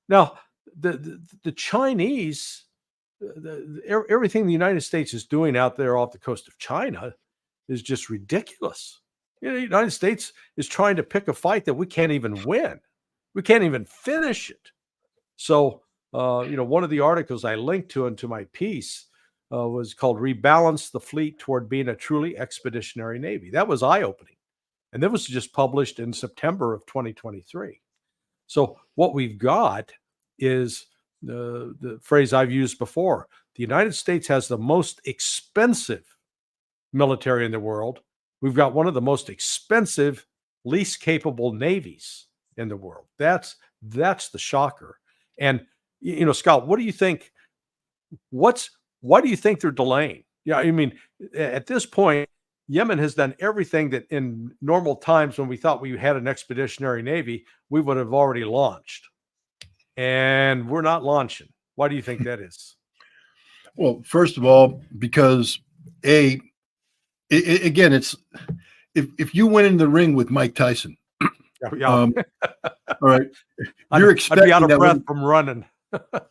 Now, the Chinese, everything the United States is doing out there off the coast of China is just ridiculous. The United States is trying to pick a fight that we can't even win. We can't even finish it. So, one of the articles I linked to into my piece was called "Rebalance the Fleet Toward Being a Truly Expeditionary Navy." That was eye-opening. And that was just published in September of 2023. So what we've got is the phrase I've used before. The United States has the most expensive military in the world. We've got one of the most expensive, least capable navies in the world. That's the shocker. And, Scott, what do you think? Why do you think they're delaying? Yeah, I mean, at this point, Yemen has done everything that in normal times when we thought we had an expeditionary navy, we would have already launched. And we're not launching. Why do you think that is? Well, first of all, because again, it's if you went in the ring with Mike Tyson, all right, you're expecting I'd be out of breath from running.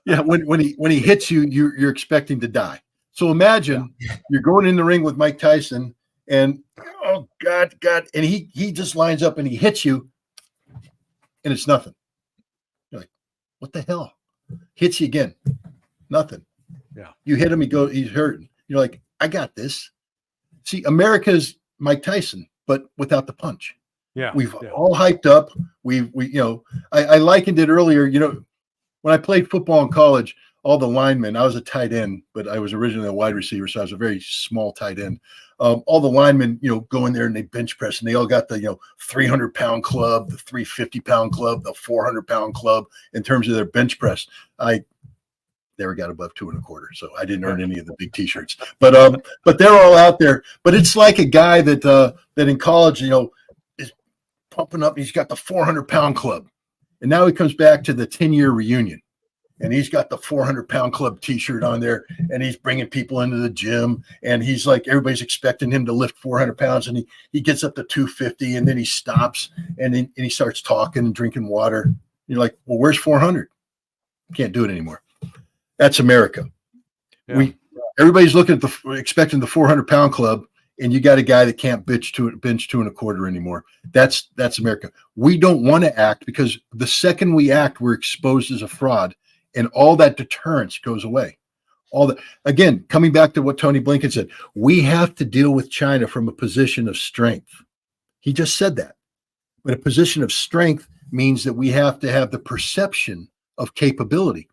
Yeah, when he hits you, you're expecting to die. So imagine you're going in the ring with Mike Tyson. And oh God, and he just lines up and he hits you, and it's nothing. You're like, what the hell? Hits you again, nothing. Yeah, you hit him, he's hurting. You're like, I got this. See, America's Mike Tyson, but without the punch. Yeah, we've all hyped up. I likened it earlier. When I played football in college, all the linemen, I was a tight end, but I was originally a wide receiver, so I was a very small tight end. All the linemen, go in there and they bench press, and they all got the 300-pound club, the 350-pound club, the 400-pound club in terms of their bench press. I never got above 2 1/4, so I didn't earn any of the big T-shirts. But they're all out there. But it's like a guy that in college, is pumping up. He's got the 400-pound club, and now he comes back to the 10-year reunion. And he's got the 400-pound club T-shirt on there, and he's bringing people into the gym, and he's like, everybody's expecting him to lift 400 pounds, and he gets up to 250, and then he stops, and then he starts talking and drinking water. You're like, well, where's 400? Can't do it anymore. That's America. Yeah. Everybody's looking at expecting the 400-pound club, and you got a guy that can't bench 2 1/4 anymore. That's America. We don't want to act, because the second we act, we're exposed as a fraud. And all that deterrence goes away. Again, coming back to what Tony Blinken said, we have to deal with China from a position of strength. He just said that. But a position of strength means that we have to have the perception of capability.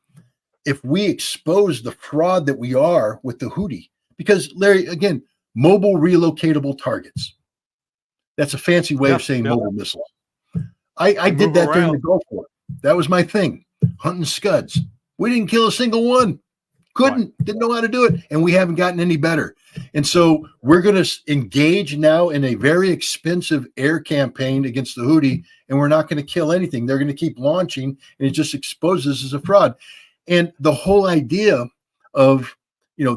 If we expose the fraud that we are with the Houthi, because Larry, again, mobile relocatable targets. That's a fancy way of saying mobile missiles. I did that during the Gulf War. That was my thing. Hunting scuds. We didn't kill a single one. Couldn't, didn't know how to do it. And we haven't gotten any better. And so we're going to engage now in a very expensive air campaign against the Houthi, and we're not going to kill anything. They're going to keep launching, and it just exposes us as a fraud. And the whole idea of,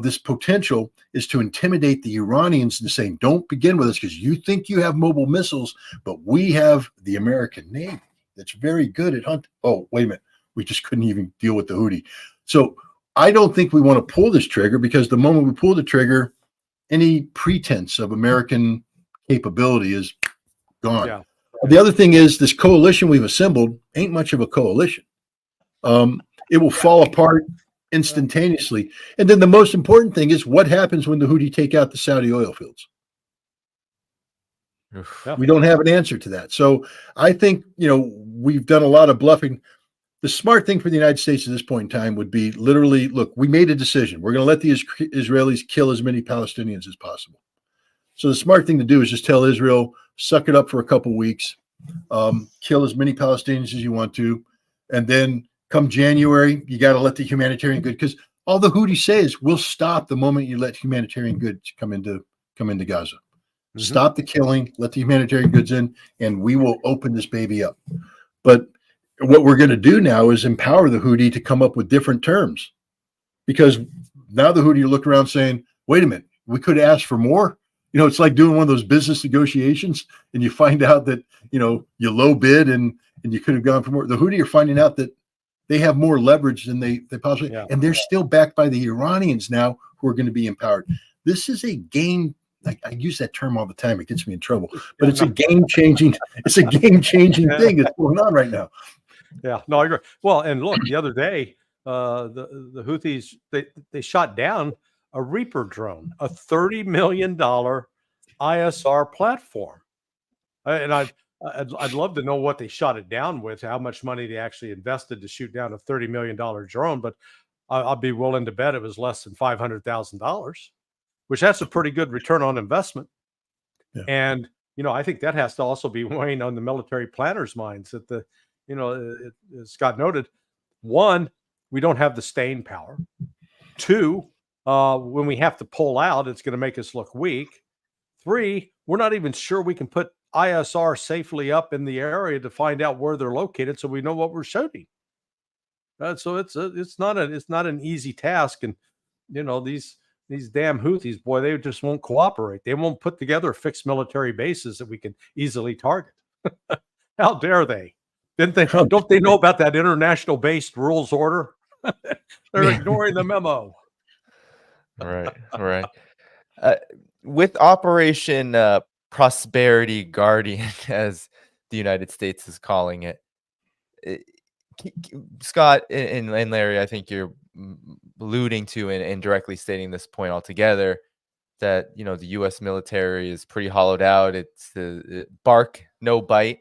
this potential is to intimidate the Iranians into saying, don't begin with us because you think you have mobile missiles, but we have the American Navy that's very good at hunting. Oh, wait a minute. We just couldn't even deal with the Houthi. So I don't think we want to pull this trigger, because the moment we pull the trigger, any pretense of American capability is gone. Yeah. The other thing is, this coalition we've assembled ain't much of a coalition. It will fall apart instantaneously. And then the most important thing is, what happens when the Houthi take out the Saudi oil fields? Yeah. We don't have an answer to that. So I think, we've done a lot of bluffing. The smart thing for the United States at this point in time would be literally, look, we made a decision. We're going to let the Israelis kill as many Palestinians as possible. So the smart thing to do is just tell Israel, suck it up for a couple of weeks, kill as many Palestinians as you want to, and then come January, you got to let the humanitarian goods, because all the Houthis say is, we'll stop the moment you let humanitarian goods come into Gaza. Mm-hmm. Stop the killing, let the humanitarian goods in, and we will open this baby up. But what we're going to do now is empower the Houthi to come up with different terms, because now the Houthi look around saying, wait a minute, we could ask for more. It's like doing one of those business negotiations, and you find out that, you low bid and you could have gone for more. The Houthi are finding out that they have more leverage than they possibly, and they're still backed by the Iranians now, who are going to be empowered. This is a game. I use that term all the time. It gets me in trouble, but it's a game-changing thing that's going on right now. Yeah, no, I agree. Well, and look, the other day, the Houthis, they shot down a Reaper drone, a $30 million ISR platform. And I'd love to know what they shot it down with, how much money they actually invested to shoot down a $30 million drone, but I'll be willing to bet it was less than $500,000, which that's a pretty good return on investment. Yeah. And, I think that has to also be weighing on the military planners' minds that as Scott noted, one, we don't have the staying power. Two, when we have to pull out, it's going to make us look weak. Three, we're not even sure we can put ISR safely up in the area to find out where they're located, so we know what we're shooting. So it's not an easy task, and these damn Houthis, boy, they just won't cooperate. They won't put together fixed military bases that we can easily target. How dare they? Don't they know about that international based rules order? They're ignoring the memo. Right. With Operation Prosperity Guardian, as the United States is calling it, Scott and Larry, I think you're alluding to and directly stating this point altogether, that the U.S. military is pretty hollowed out. It's the bark, no bite.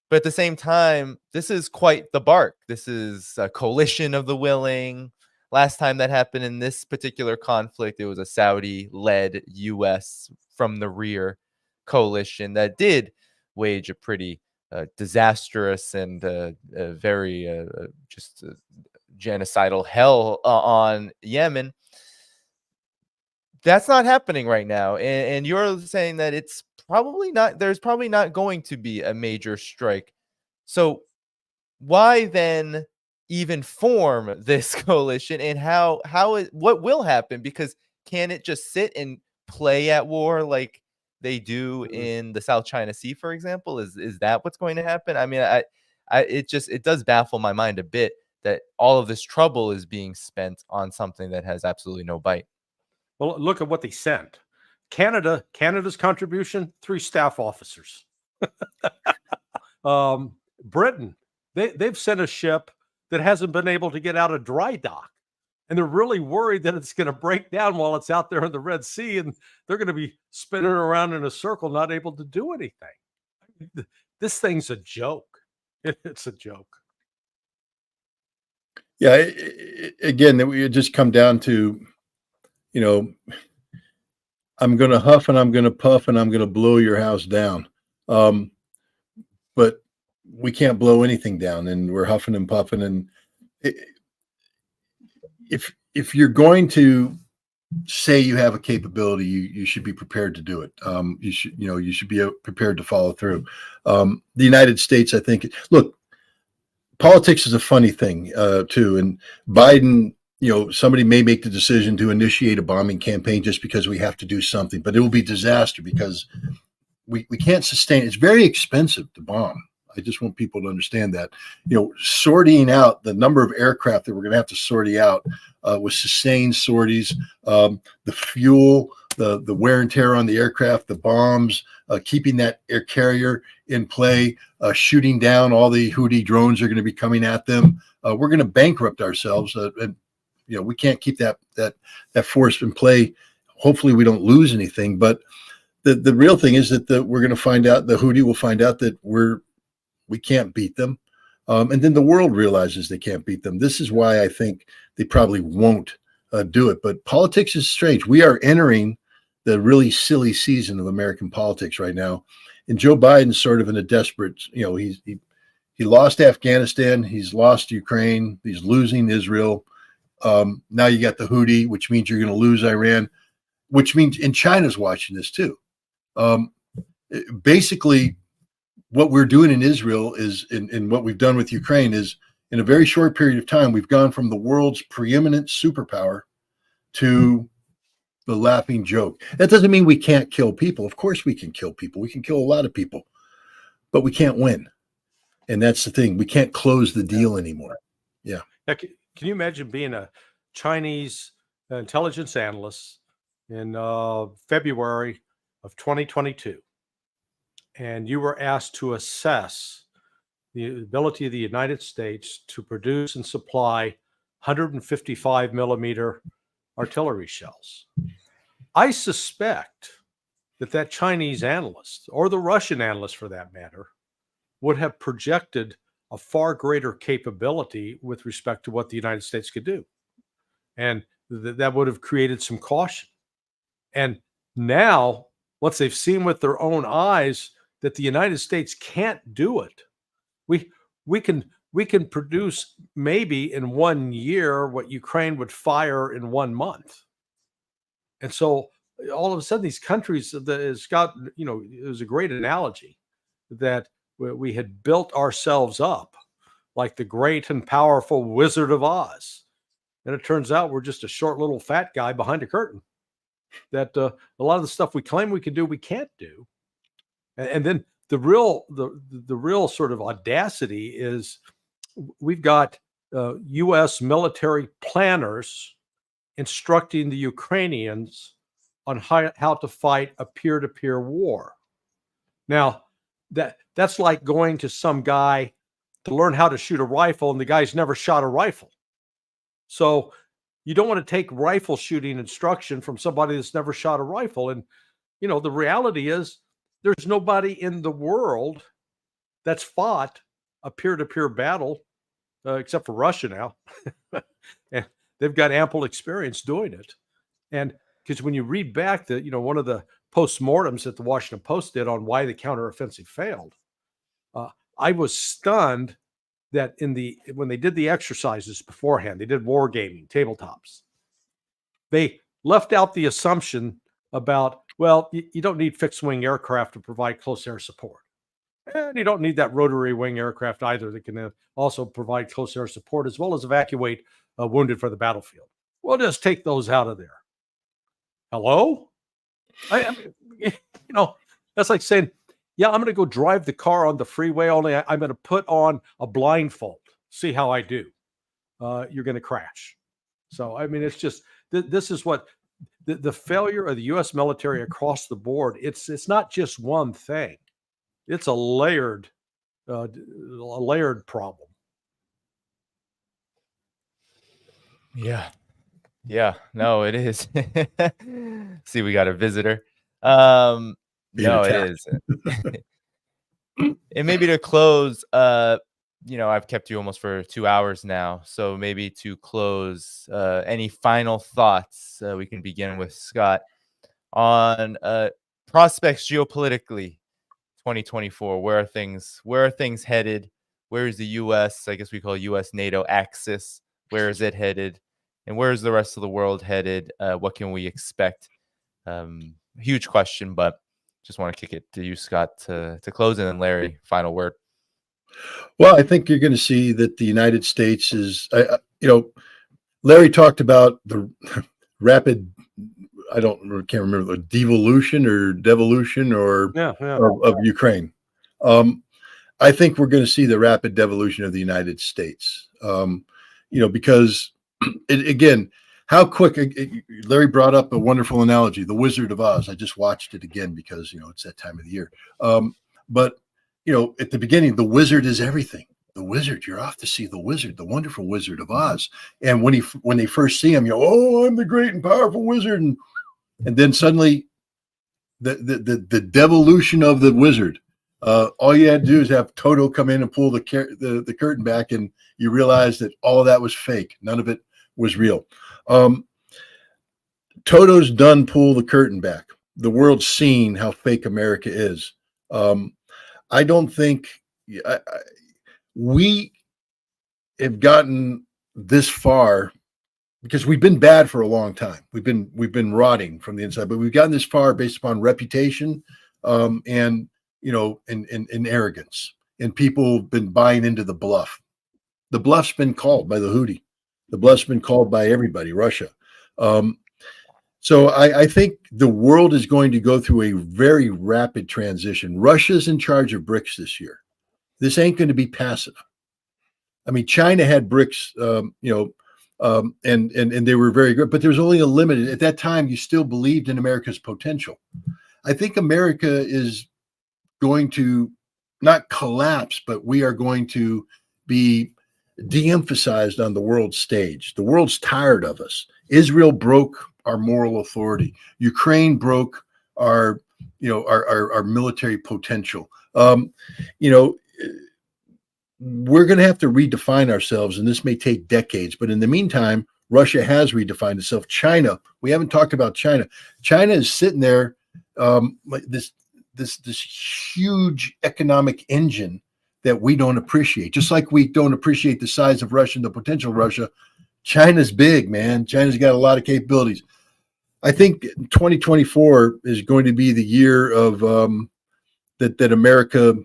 But at the same time, this is quite the bark. This is a coalition of the willing. Last time that happened in this particular conflict, it was a Saudi-led U.S. from the rear coalition that did wage a pretty disastrous and very just genocidal hell on Yemen. That's not happening right now. And you're saying that it's probably not, there's probably not going to be a major strike. So why then even form this coalition, and what will happen? Because can it just sit and play at war like they do in the South China Sea, for example? Is that what's going to happen? I mean, it does baffle my mind a bit that all of this trouble is being spent on something that has absolutely no bite. Well, look at what they sent. Canada's contribution, 3 staff officers. Britain, they've sent a ship that hasn't been able to get out of dry dock. And they're really worried that it's going to break down while it's out there in the Red Sea, and they're going to be spinning around in a circle, not able to do anything. This thing's a joke. It's a joke. Yeah. Again, it just come down to, I'm going to huff and I'm going to puff and I'm going to blow your house down. But we can't blow anything down, and we're huffing and puffing. And if if you're going to say you have a capability, you should be prepared to do it. You should be prepared to follow through. The United States, I think, look, politics is a funny thing too. And Biden, somebody may make the decision to initiate a bombing campaign just because we have to do something, but it will be disaster because we can't sustain it. It's very expensive to bomb. I just want people to understand that, sorting out the number of aircraft that we're going to have to sort out with sustained sorties, the fuel, the wear and tear on the aircraft, the bombs, keeping that air carrier in play, shooting down all the Houthi drones are going to be coming at them. We're going to bankrupt ourselves, and we can't keep that force in play. Hopefully, we don't lose anything, but the real thing is that we're going to find out. The Houthi will find out that we can't beat them. And then the world realizes they can't beat them. This is why I think they probably won't do it. But politics is strange. We are entering the really silly season of American politics right now. And Joe Biden's sort of in a desperate, he lost Afghanistan. He's lost Ukraine. He's losing Israel. Now you got the Houthi, which means you're going to lose Iran, which means, and China's watching this too. Basically, what we're doing in Israel is, and what we've done with Ukraine is, in a very short period of time, we've gone from the world's preeminent superpower to the laughing joke. That doesn't mean we can't kill people. Of course we can kill people. We can kill a lot of people, but we can't win. And that's the thing. We can't close the deal anymore. Yeah. Can you imagine being a Chinese intelligence analyst in February of 2022? And you were asked to assess the ability of the United States to produce and supply 155 millimeter artillery shells. I suspect that Chinese analyst, or the Russian analyst for that matter, would have projected a far greater capability with respect to what the United States could do. And that would have created some caution. And now, once they've seen with their own eyes that the United States can't do it, we can produce maybe in 1 year what Ukraine would fire in 1 month. And so all of a sudden these countries, Scott, it was a great analogy that we had built ourselves up like the great and powerful Wizard of Oz. And it turns out we're just a short little fat guy behind a curtain that a lot of the stuff we claim we can do, we can't do. And then the real sort of audacity is we've got U.S. military planners instructing the Ukrainians on how to fight a peer-to-peer war. Now, that's like going to some guy to learn how to shoot a rifle, and the guy's never shot a rifle. So you don't want to take rifle shooting instruction from somebody that's never shot a rifle. And, the reality is there's nobody in the world that's fought a peer-to-peer battle except for Russia now. And they've got ample experience doing it. And because when you read back one of the postmortems that the Washington Post did on why the counteroffensive failed, I was stunned that when they did the exercises beforehand, they did war gaming, tabletops. They left out the assumption about, well, you don't need fixed wing aircraft to provide close air support. And you don't need that rotary wing aircraft either that can also provide close air support as well as evacuate wounded for the battlefield. We'll just take those out of there. Hello? That's like saying, yeah, I'm going to go drive the car on the freeway, only I'm going to put on a blindfold, see how I do. You're going to crash. So, it's just, this is what the failure of the U.S. military across the board, it's not just one thing. It's a layered problem. Yeah. No, it is. See, we got a visitor. No, it is. And maybe to close, I've kept you almost for 2 hours now. So maybe to close, any final thoughts we can begin with, Scott, on prospects geopolitically, 2024. Where are things headed? Where is the U.S., I guess we call U.S. NATO axis? Where is it headed? And where is the rest of the world headed? What can we expect? Huge question, but just want to kick it to you, Scott, to close, and then Larry, final word. Well, I think you're going to see that the United States is, Larry talked about the rapid, can't remember, the devolution or devolution or of Ukraine. I think we're going to see the rapid devolution of the United States. Because again, how quick. Larry brought up a wonderful analogy, the Wizard of Oz. I just watched it again because it's that time of the year. But at the beginning, the wizard is everything. The wizard, you're off to see the wizard, the wonderful Wizard of Oz. And when they first see him, I'm the great and powerful wizard, and then suddenly, the devolution of the wizard. All you had to do is have Toto come in and pull the curtain back, and you realize that all of that was fake. None of it was real. Toto's done pull the curtain back. The world's seen how fake America is. I don't think we have gotten this far because we've been bad for a long time. We've been rotting from the inside, but we've gotten this far based upon reputation, and arrogance, and people have been buying into the bluff. The bluff's been called by the Houthi. The bluff's been called by everybody, Russia. So I think the world is going to go through a very rapid transition. Russia's in charge of BRICS this year. This ain't going to be passive. I mean, China had BRICS, and they were very good, but there was only a limited. At that time, you still believed in America's potential. I think America is going to not collapse, but we are going to be de-emphasized on the world stage. The world's tired of us. Israel broke our moral authority. Ukraine broke our military potential. We're going to have to redefine ourselves, and this may take decades. But in the meantime, Russia has redefined itself. China, we haven't talked about China. China is sitting there like this huge economic engine that we don't appreciate. Just like we don't appreciate the size of Russia and the potential of Russia, China's big, man. China's got a lot of capabilities. I think 2024 is going to be the year of that America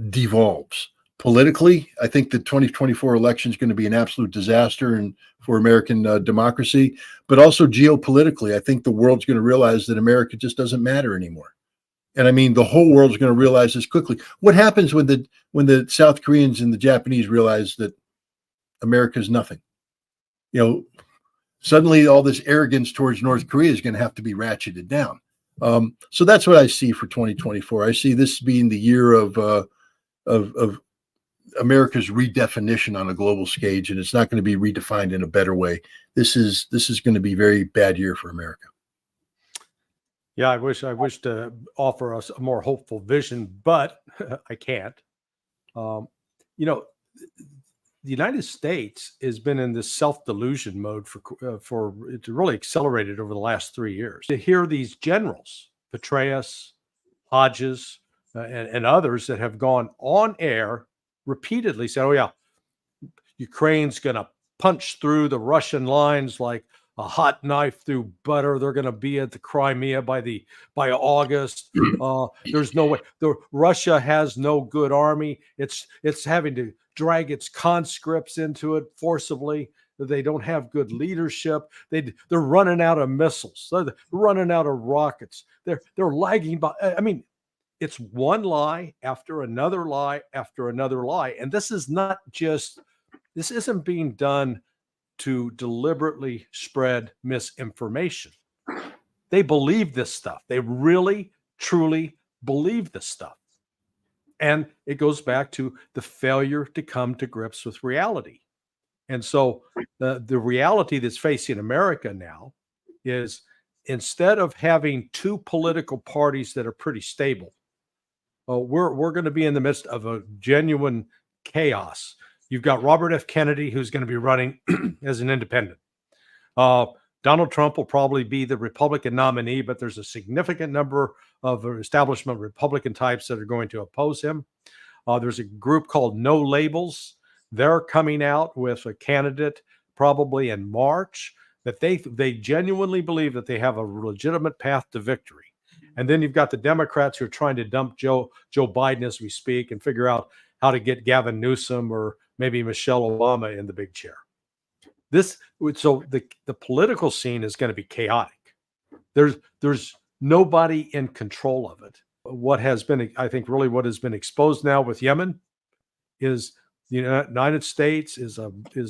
devolves. Politically, I think the 2024 election is going to be an absolute disaster for American democracy, but also geopolitically, I think the world's going to realize that America just doesn't matter anymore. And I mean, the whole world's going to realize this quickly. What happens when the South Koreans and the Japanese realize that America's nothing? Suddenly all this arrogance towards North Korea is going to have to be ratcheted down. So that's what I see for 2024. I see this being the year of America's redefinition on a global stage, and it's not going to be redefined in a better way. This is going to be a very bad year for America. Yeah, I wish to offer us a more hopeful vision, but I can't. The United States has been in this self-delusion mode for it's really accelerated over the last 3 years. To hear these generals, Petraeus, Hodges, and others that have gone on air repeatedly said, "Oh yeah, Ukraine's going to punch through the Russian lines like a hot knife through butter. They're going to be at the Crimea by August. There's no way. Russia has no good army. It's having to drag its conscripts into it forcibly. They don't have good leadership. They're running out of missiles. They're running out of rockets. They're lagging by. I mean, it's one lie after another lie after another lie. And this isn't being done to deliberately spread misinformation. They believe this stuff. They really, truly believe this stuff. And it goes back to the failure to come to grips with reality. And so the reality that's facing America now is, instead of having two political parties that are pretty stable, we're going to be in the midst of a genuine chaos. You've got Robert F. Kennedy, who's going to be running as an independent. Donald Trump will probably be the Republican nominee, but there's a significant number of establishment Republican types that are going to oppose him. There's a group called No Labels. They're coming out with a candidate probably in March, that they genuinely believe that they have a legitimate path to victory. And then you've got the Democrats who are trying to dump Joe Biden as we speak and figure out how to get Gavin Newsom or maybe Michelle Obama in the big chair. So the political scene is going to be chaotic. There's nobody in control of it. What has been, I think, really what has been exposed now with Yemen is the United States is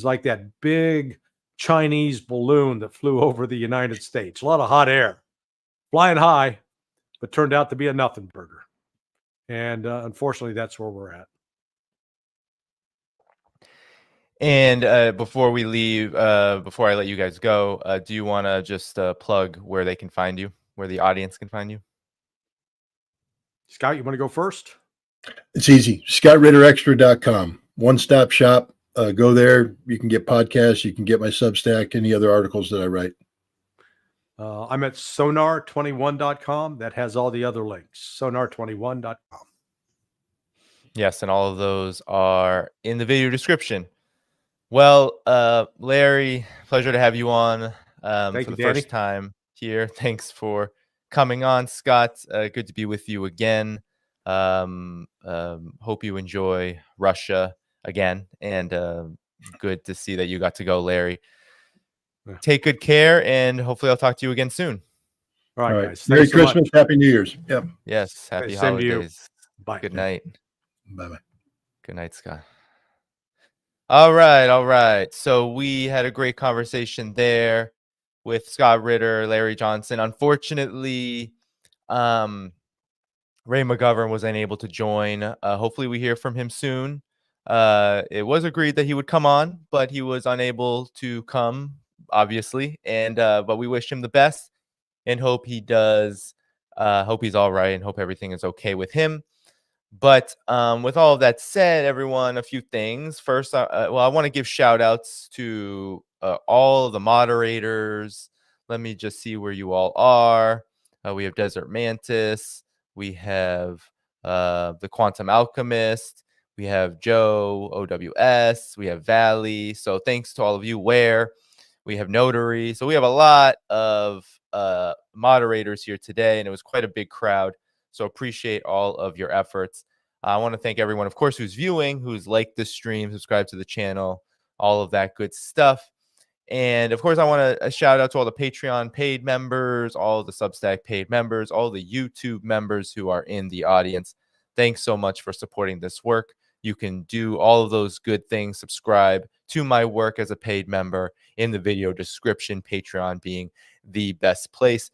like that big Chinese balloon that flew over the United States. A lot of hot air, flying high, but turned out to be a nothing burger. And unfortunately, that's where we're at. And before we leave, before I let you guys go, do you want to just plug where they can find you, where the audience can find you? Scott, you want to go first? It's easy. ScottRitterExtra.com. One-stop shop. Go there. You can get podcasts. You can get my Substack, any other articles that I write. I'm at sonar21.com. That has all the other links. Sonar21.com. Yes, and all of those are in the video description. Well, Larry, pleasure to have you on for the first time here. Thanks for coming on, Scott. Good to be with you again. Hope you enjoy Russia again, and good to see that you got to go, Larry. Take good care, and hopefully I'll talk to you again soon. All right, guys. Merry Christmas. Happy New Year's. Yep. Yes. Happy same to you. holidays. Bye. Good night. Bye-bye. Good night, Scott. All right. So we had a great conversation there with Scott Ritter, Larry Johnson. Unfortunately, Ray McGovern was unable to join. Hopefully we hear from him soon. It was agreed that he would come on, but he was unable to come, obviously. And but we wish him the best and hope he does. Hope he's all right and hope everything is okay with him. But with all of that said, everyone, a few things. First, I want to give shout outs to all of the moderators. Let me just see where you all are. We have Desert Mantis. We have the Quantum Alchemist. We have Joe, OWS. We have Valley. So thanks to all of you. Where we have Notary. So we have a lot of moderators here today, and it was quite a big crowd. So appreciate all of your efforts. I want to thank everyone, of course, who's viewing, who's liked the stream, subscribed to the channel, all of that good stuff. And of course, I want to shout out to all the Patreon paid members, all the Substack paid members, all the YouTube members who are in the audience. Thanks so much for supporting this work. You can do all of those good things. Subscribe to my work as a paid member in the video description, Patreon being the best place.